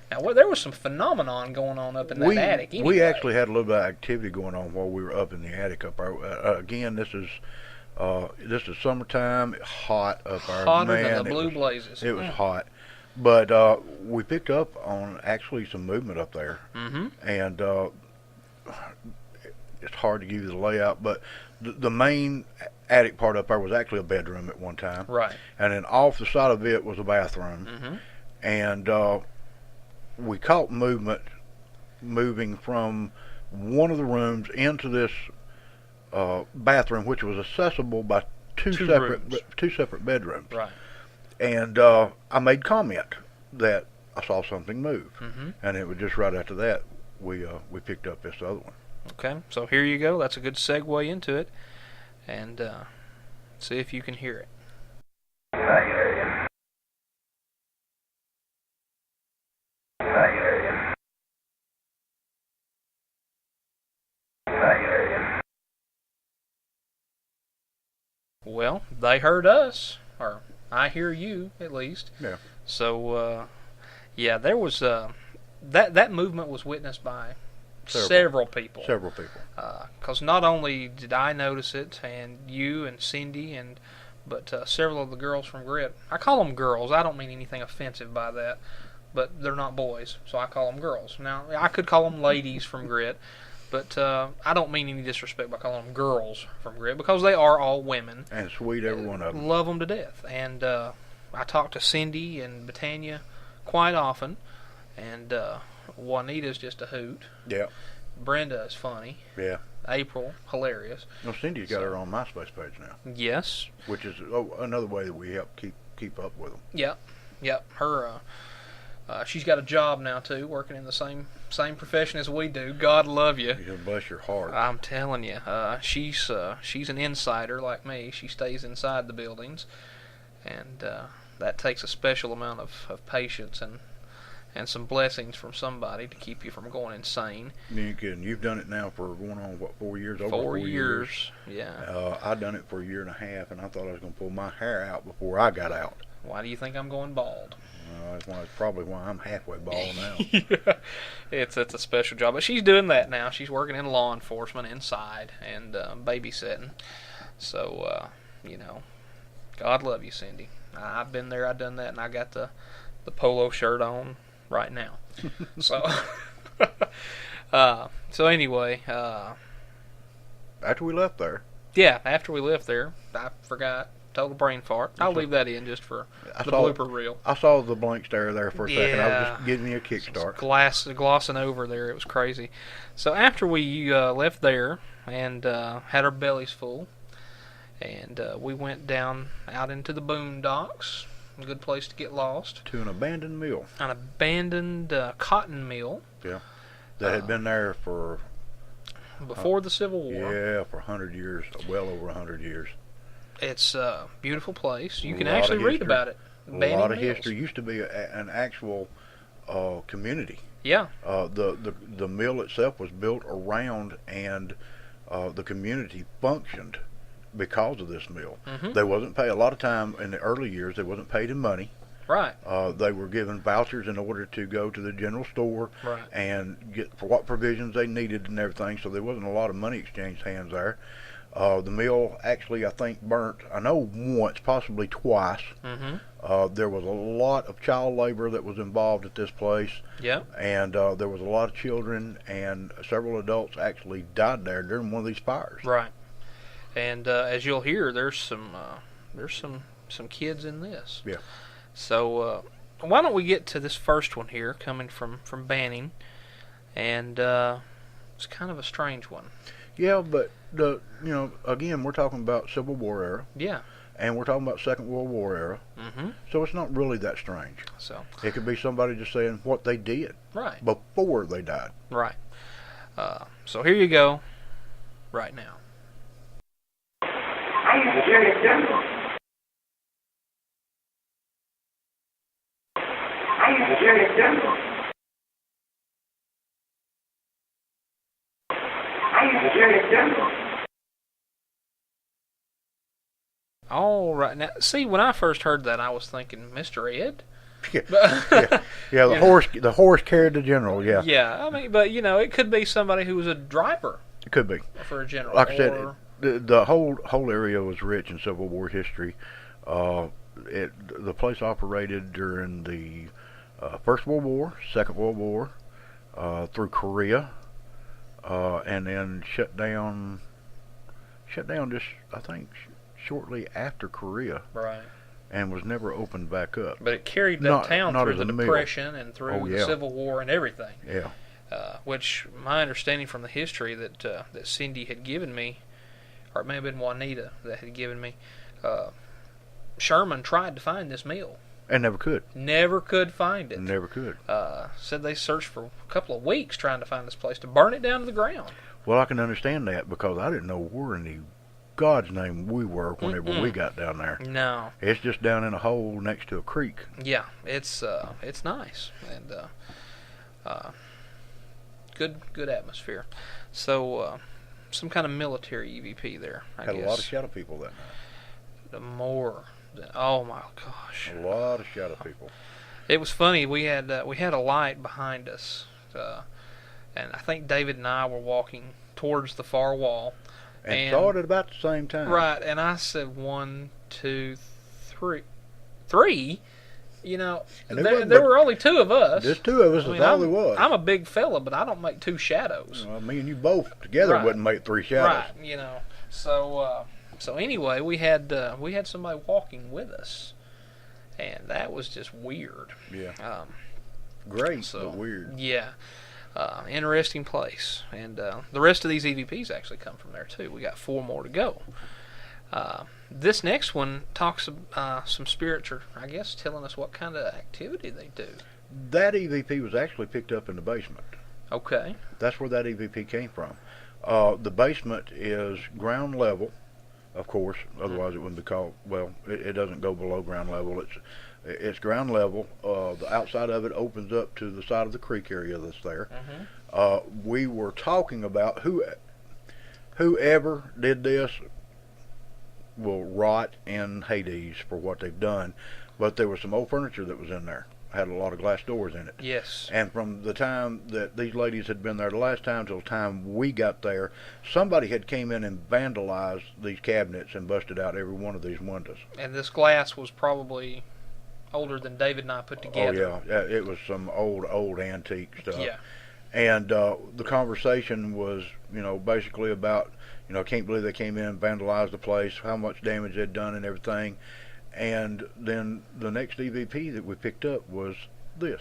Now, there was some phenomenon going on up in that attic. Anyway. We actually had a little bit of activity going on while we were up in the attic up there. Again, this is summertime, hot up there. Hotter than the blue blazes. It was hot. But we picked up on actually some movement up there. Mm-hmm. And it's hard to give you the layout, but the main attic part up there was actually a bedroom at one time. Right. And then off the side of it was a bathroom. Mm-hmm. And we caught movement moving from one of the rooms into this bathroom, which was accessible by two separate bedrooms. Right. And I made comment that I saw something move, and it was just right after that we picked up this other one. Okay, so here you go. That's a good segue into it, and see if you can hear it. I hear you. I hear you. I hear you. Well, they heard us, or I hear you, at least. Yeah. So, there was that movement was witnessed by several people. Several people. Because not only did I notice it, and you and Cindy, but several of the girls from Grit. I call them girls. I don't mean anything offensive by that, but they're not boys, so I call them girls. Now, I could call them ladies from Grit, but I don't mean any disrespect by calling them girls from Grit, because they are all women. And sweet, every one of them. Love them to death. And I talk to Cindy and Betania quite often, and Juanita's just a hoot. Yeah. Brenda is funny. Yeah. April, hilarious. No, Cindy's got her own MySpace page now. Yes. Which is another way that we help keep up with them. Yeah. Yep, her. She's got a job now too, working in the same profession as we do. God love you. Bless your heart. I'm telling you, she's an insider like me. She stays inside the buildings, and that takes a special amount of patience and some blessings from somebody to keep you from going insane. You've done it now for going on, what, 4 years? Over 4 years. Yeah. I done it for a year and a half, and I thought I was going to pull my hair out before I got out. Why do you think I'm going bald? That's probably why I'm halfway bald now. Yeah. It's a special job. But she's doing that now. She's working in law enforcement inside and babysitting. So, God love you, Cindy. I've been there, I've done that, and I got the polo shirt on right now. So, so anyway. After we left there. Yeah, after we left there, I forgot. Total brain fart. I'll leave that in just for the blooper reel. I saw the blank stare there for a second. I was just giving you a kickstart. Glossing over there. It was crazy. So after we left there and had our bellies full, and we went down out into the boondocks, a good place to get lost. To an abandoned mill. An abandoned cotton mill. Yeah. That had been there for... Before the Civil War. Yeah, for 100 years. Well over 100 years. It's a beautiful place. You can actually read about it. A lot of history. Used to be an actual community. Yeah. The mill itself was built around, and the community functioned because of this mill. Mm-hmm. They wasn't paid. A lot of time in the early years, they wasn't paid in money. Right. They were given vouchers in order to go to the general store and get for what provisions they needed and everything. So there wasn't a lot of money exchanged hands there. The mill actually, I think, burnt, I know once, possibly twice. Mm-hmm. There was a lot of child labor that was involved at this place. Yeah. And there was a lot of children, and several adults actually died there during one of these fires. Right. And as you'll hear, there's some kids in this. Yeah. So why don't we get to this first one here, coming from Banning, and it's kind of a strange one. Yeah, but again, we're talking about Civil War era. Yeah. And we're talking about Second World War era. Mm-hmm. So it's not really that strange. So it could be somebody just saying what they did. Right. Before they died. Right. So here you go. Right now. I am the Sheriff General. I am the Sheriff General. I am the Sheriff General. All right. Now, see, when I first heard that, I was thinking, Mr. Ed? Yeah. The horse carried the general, yeah. Yeah, I mean, but, it could be somebody who was a driver. It could be. For a general. Like I said, the whole area was rich in Civil War history. The place operated during the First World War, Second World War, through Korea, and then shut down just, I think, shortly after Korea. Right. And was never opened back up. But it carried that town through the Depression and through yeah. the Civil War and everything. Yeah. Which, my understanding from the history that Cindy had given me, or it may have been Juanita that had given me, Sherman tried to find this mill. And never could. Never could find it. Never could. Said they searched for a couple of weeks trying to find this place to burn it down to the ground. Well, I can understand that because I didn't know where in the God's name we were whenever we got down there. No. It's just down in a hole next to a creek. Yeah, it's nice and good atmosphere. So some kind of military EVP there, I guess. Had a lot of shadow people that night. Oh my gosh. A lot of shadow people. It was funny. We had a light behind us, and I think David and I were walking towards the far wall. And saw it at about the same time. Right, and I said 1, 2, 3. 3? There were only two of us. Just two of us, that's all there was. I'm a big fella, but I don't make two shadows. Well, me and you both together wouldn't make three shadows. Right, So anyway, we had somebody walking with us, and that was just weird. Yeah. Great, but weird. Yeah. Interesting place, and the rest of these EVPs actually come from there too. We got 4 more to go. This next one talks some spirits are, I guess, telling us what kind of activity they do. That EVP was actually picked up in the basement. Okay. That's where that EVP came from. The basement is ground level, of course. Otherwise, it wouldn't be called. Well, it doesn't go below ground level. It's ground level. The outside of it opens up to the side of the creek area that's there. We were talking about whoever did this will rot in Hades for what they've done. But there was some old furniture that was in there. Had a lot of glass doors in it. Yes. And from the time that these ladies had been there the last time till the time we got there, somebody had came in and vandalized these cabinets and busted out every one of these windows. And this glass was probably older than David and I put together. Oh yeah, it was some old antique stuff. Yeah. And the conversation was, basically about, I can't believe they came in and vandalized the place, how much damage they'd done and everything. And then the next EVP that we picked up was this.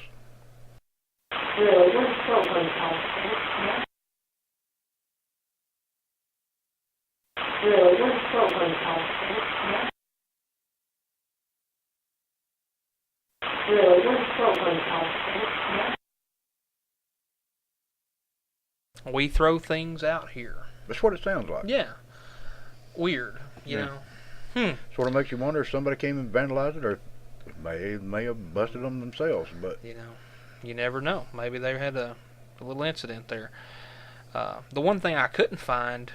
We throw things out here. That's what it sounds like. Yeah. Weird, you know. Sort of makes you wonder if somebody came and vandalized it, or may have busted them themselves. But you never know. Maybe they had a little incident there. The one thing I couldn't find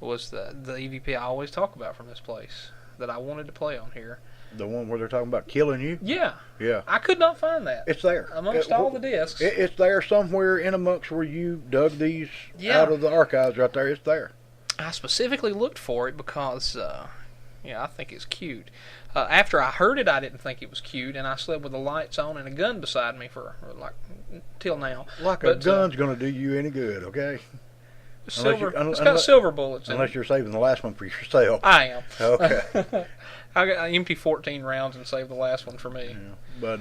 was the EVP I always talk about from this place that I wanted to play on here. The one where they're talking about killing you? Yeah. Yeah. I could not find that. It's there. Amongst all the discs. It's there somewhere in amongst where you dug these out of the archives right there. It's there. I specifically looked for it because, I think it's cute. After I heard it, I didn't think it was cute, and I slept with the lights on and a gun beside me for, till now. A gun's going to do you any good, okay? It's got silver bullets in it. Unless you're saving the last one for yourself. I am. Okay. I empty 14 rounds and save the last one for me. Yeah. But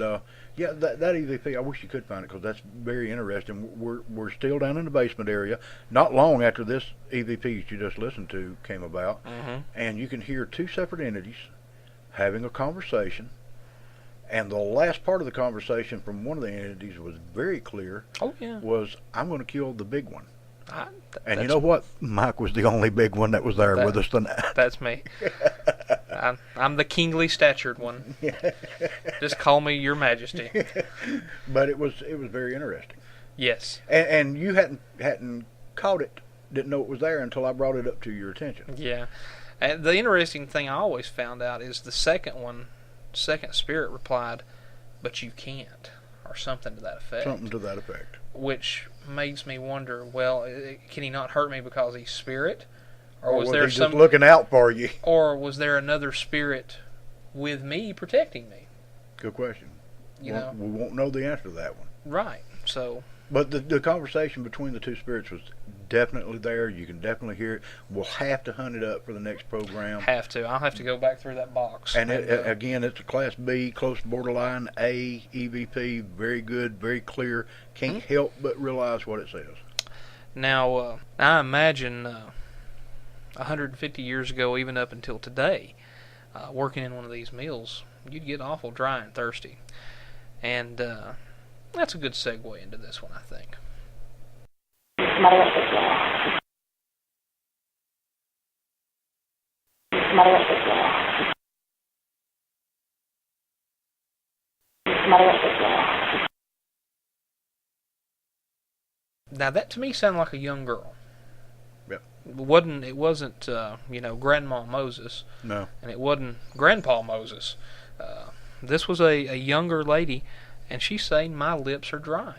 that EVP, I wish you could find it because that's very interesting. We're still down in the basement area. Not long after this EVP that you just listened to came about, and you can hear two separate entities having a conversation. And the last part of the conversation from one of the entities was very clear. Oh yeah. Was I'm going to kill the big one. And you know what? Mike was the only big one that was there with us tonight. That's me. I'm the kingly statured one. Just call me Your Majesty. But it was very interesting. Yes. And you hadn't caught it, didn't know it was there until I brought it up to your attention. Yeah. And the interesting thing I always found out is the second spirit replied, "But you can't," or something to that effect. Something to that effect. Which makes me wonder, well, can he not hurt me because he's spirit? Or was he there just looking out for you? Or was there another spirit with me protecting me? Good question. We won't know the answer to that one. Right. So. But the conversation between the two spirits was definitely there. You can definitely hear it. We'll have to hunt it up for the next program. Have to. I'll have to go back through that box. And again, it's a Class B, close borderline A EVP. Very good, very clear. Can't help but realize what it says. Now, I imagine 150 years ago, even up until today, working in one of these mills, you'd get awful dry and thirsty. And that's a good segue into this one, I think. Now that to me sounded like a young girl. Yep. It wasn't Grandma Moses. No. And it wasn't Grandpa Moses. This was a younger lady, and she's saying my lips are dry.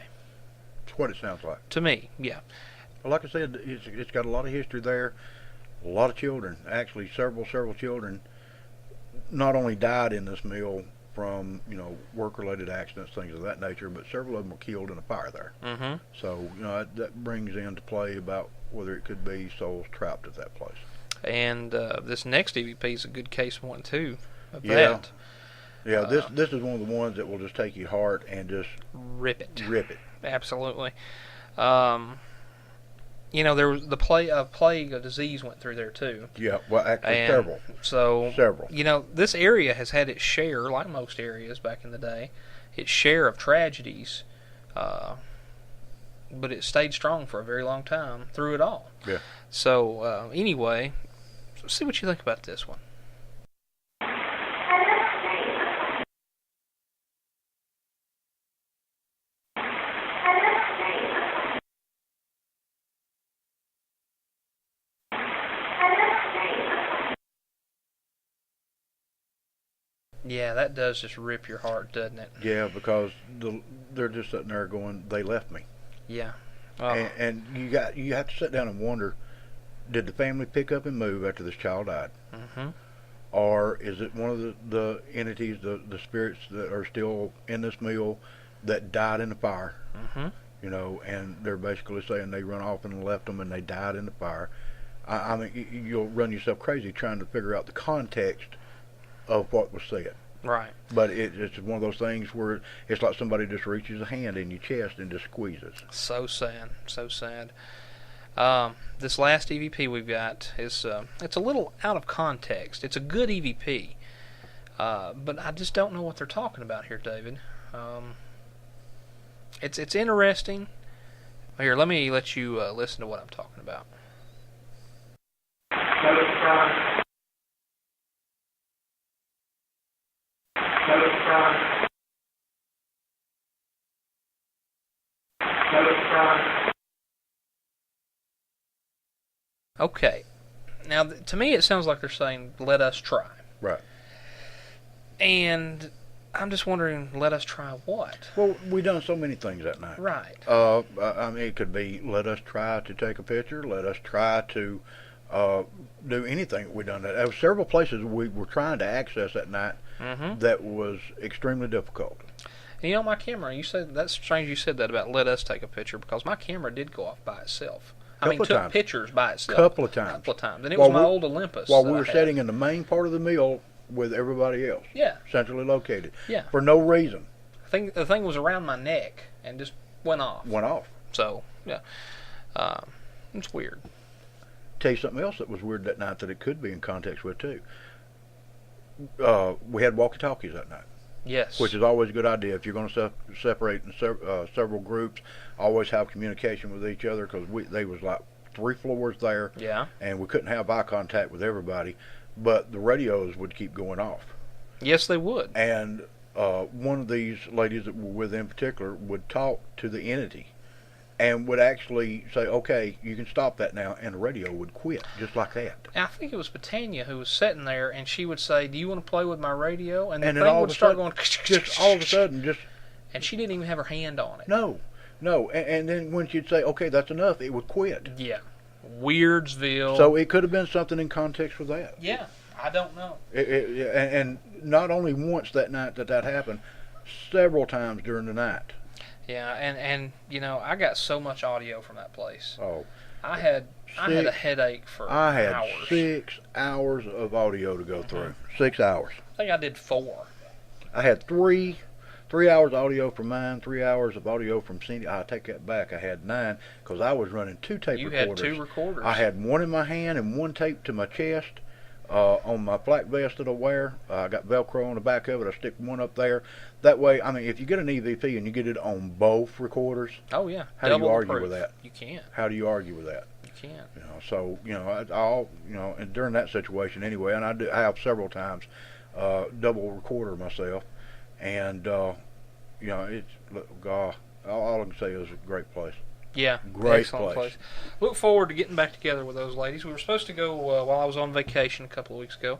That's what it sounds like. To me, yeah. Well, like I said, it's got a lot of history there. A lot of children, actually several children, not only died in this mill from work-related accidents, things of that nature, but several of them were killed in a fire there. Mm-hmm. So that brings into play about whether it could be souls trapped at that place. And this next EVP is a good case one too of that. Yeah, this is one of the ones that will just take your heart and just rip it. Rip it. Absolutely. there was the plague, a disease went through there too. Yeah, well, actually, And several. So, Several. This area has had its share, like most areas back in the day, its share of tragedies, but it stayed strong for a very long time through it all. Yeah. So, anyway, let's see what you think about this one. Yeah, that does just rip your heart, doesn't it? Yeah, because they're just sitting there going, they left me. Yeah. And you have to sit down and wonder, did the family pick up and move after this child died? Mm-hmm. Or is it one of the entities, the spirits that are still in this mill that died in the fire? Mm-hmm. And they're basically saying they run off and left them and they died in the fire. I mean, you'll run yourself crazy trying to figure out the context of what was said. Right. But it's one of those things where it's like somebody just reaches a hand in your chest and just squeezes. So sad. So sad. This last EVP we've got is it's a little out of context. It's a good EVP, but I just don't know what they're talking about here, David. It's interesting. Here, let me let you listen to what I'm talking about. Okay. Now, to me, it sounds like they're saying, let us try. Right. And I'm just wondering, let us try what? Well, we done so many things that night. Right. I mean, it could be, let us try to take a picture. Let us try to do anything we done. There were several places we were trying to access that night that was extremely difficult. And my camera, you said, that's strange you said that about let us take a picture, because my camera did go off by itself. Took pictures by itself. Couple of times. And it was my old Olympus. While we were sitting in the main part of the mill with everybody else. Yeah. Centrally located. Yeah. For no reason. The thing was around my neck and just went off. So, yeah. It's weird. Tell you something else that was weird that night that it could be in context with, too. We had walkie-talkies that night. Yes. Which is always a good idea. If you're going to separate in several groups, always have communication with each other, because they was like 3 floors there. Yeah. And we couldn't have eye contact with everybody, but the radios would keep going off. Yes, they would. And one of these ladies that were with in particular would talk to the entity and would actually say, okay, you can stop that now, and the radio would quit just like that. And I think it was Betania who was sitting there, and she would say, do you want to play with my radio? And the then thing would start sudden, going... just all of a sudden, and she didn't even have her hand on it. No. And then when she'd say, okay, that's enough, it would quit. Yeah. Weirdsville. So it could have been something in context with that. Yeah. I don't know. And not only once that night that happened, several times during the night. Yeah, and I got so much audio from that place. Oh. I had a headache for hours. I had 6 hours of audio to go through. 6 hours. I think I did 4. I had 3 hours audio from mine, 3 hours of audio from Cindy. I take that back. I had 9 because I was running 2 tape recorders. You had 2 recorders. I had one in my hand and one taped to my chest. On my flak vest that I wear, I got Velcro on the back of it. I stick one up there. That way, I mean, if you get an EVP and you get it on both recorders, oh yeah, how do you argue with that? You can't. How do you argue with that? You can't. So and during that situation anyway, and I have several times double recorder myself, and it's God. All I can say is a great place. Yeah, great excellent place. Look forward to getting back together with those ladies. We were supposed to go while I was on vacation a couple of weeks ago.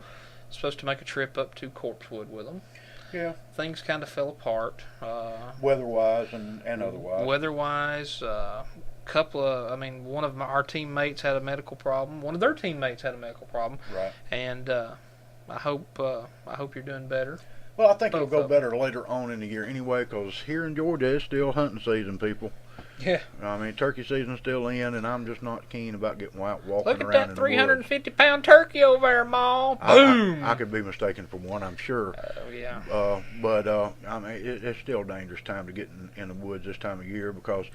Supposed to make a trip up to Corpsewood with them. Yeah. Things kind of fell apart. Weather-wise and otherwise. Weather-wise, one of our teammates had a medical problem. One of their teammates had a medical problem. Right. And I hope you're doing better. Well, I think it'll go better later on in the year anyway, because here in Georgia it's still hunting season, people. Yeah. I mean, turkey season's still in, and I'm just not keen about getting out walking Look at around that in the woods. 350-pound turkey over there, Ma. Boom! I could be mistaken for one, I'm sure. Oh, yeah. But I mean, it's still a dangerous time to get in the woods this time of year, because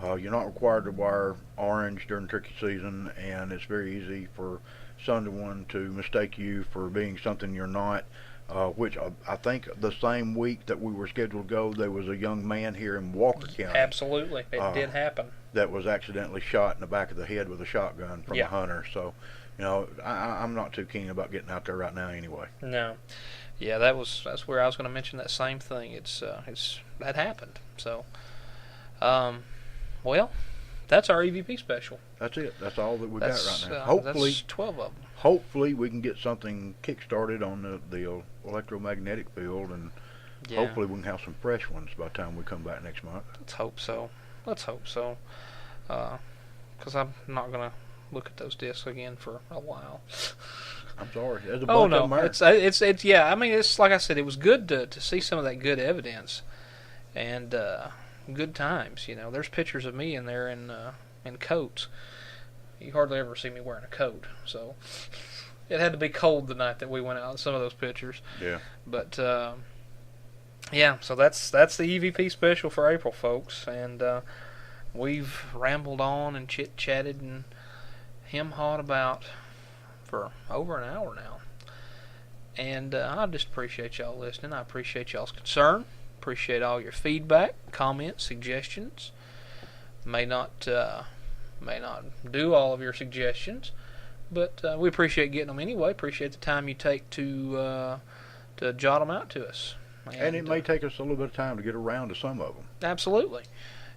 You're not required to wear orange during turkey season, and it's very easy for someone to mistake you for being something you're not. Which I think the same week that we were scheduled to go, there was a young man here in Walker County. Absolutely, it did happen. That was accidentally shot in the back of the head with a shotgun from a hunter. So, I'm not too keen about getting out there right now anyway. No, yeah, that's where I was going to mention that same thing. It's that happened. So, well, that's our EVP special. That's it. That's all that we got right now. Hopefully, that's 12 of them. Hopefully, we can get something kick-started on the electromagnetic field, and hopefully we can have some fresh ones by the time we come back next month. Let's hope so. Because I'm not going to look at those discs again for a while. I'm sorry. There's a bunch of them there. It's yeah. I mean, it's like I said, it was good to see some of that good evidence, and good times. There's pictures of me in there in coats. You hardly ever see me wearing a coat, so it had to be cold the night that we went out in some of those pictures. Yeah. But yeah, so that's the EVP special for April, folks, and we've rambled on and chit-chatted and hem-hawed about for over an hour now. And I just appreciate y'all listening. I appreciate y'all's concern. Appreciate all your feedback, comments, suggestions. May not do all of your suggestions, but we appreciate getting them anyway. Appreciate the time you take to jot them out to us. And it may take us a little bit of time to get around to some of them. Absolutely.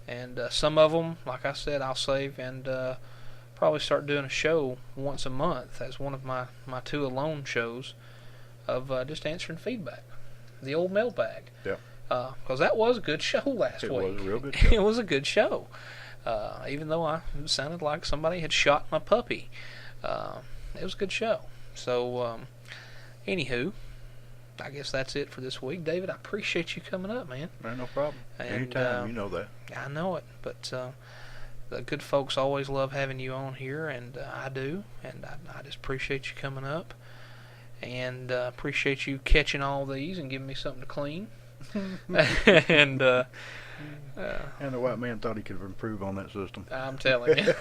And some of them, like I said, I'll save and probably start doing a show once a month as one of my two alone shows of just answering feedback. The old mailbag. Yeah. Because that was a good show last week. It was a real good show. It was a good show. Even though it sounded like somebody had shot my puppy. It was a good show. So, anywho, I guess that's it for this week. David, I appreciate you coming up, man. No problem. Anytime, you know that. I know it, but the good folks always love having you on here, and I do, and I just appreciate you coming up, and appreciate you catching all these and giving me something to clean. And the white man thought he could improve on that system. I'm telling you.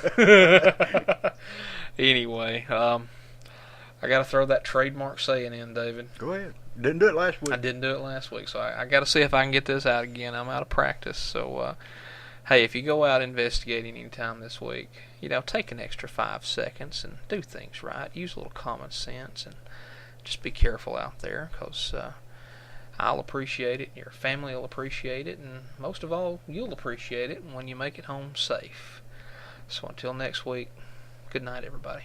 Anyway, I got to throw that trademark saying in, David. Go ahead. Didn't do it last week. I didn't do it last week, so I got to see if I can get this out again. I'm out of practice. So, hey, if you go out investigating anytime this week, take an extra 5 seconds and do things right. Use a little common sense and just be careful out there, because I'll appreciate it, your family will appreciate it, and most of all, you'll appreciate it when you make it home safe. So until next week, good night, everybody.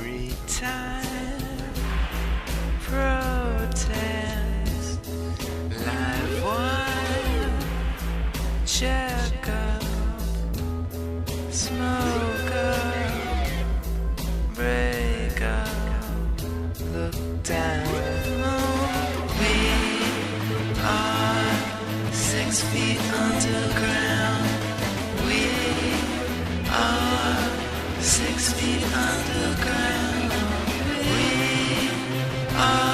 every time. Protest, live wire, check up, smoke up, break up, look down. We are 6 feet underground. We are 6 feet underground. We are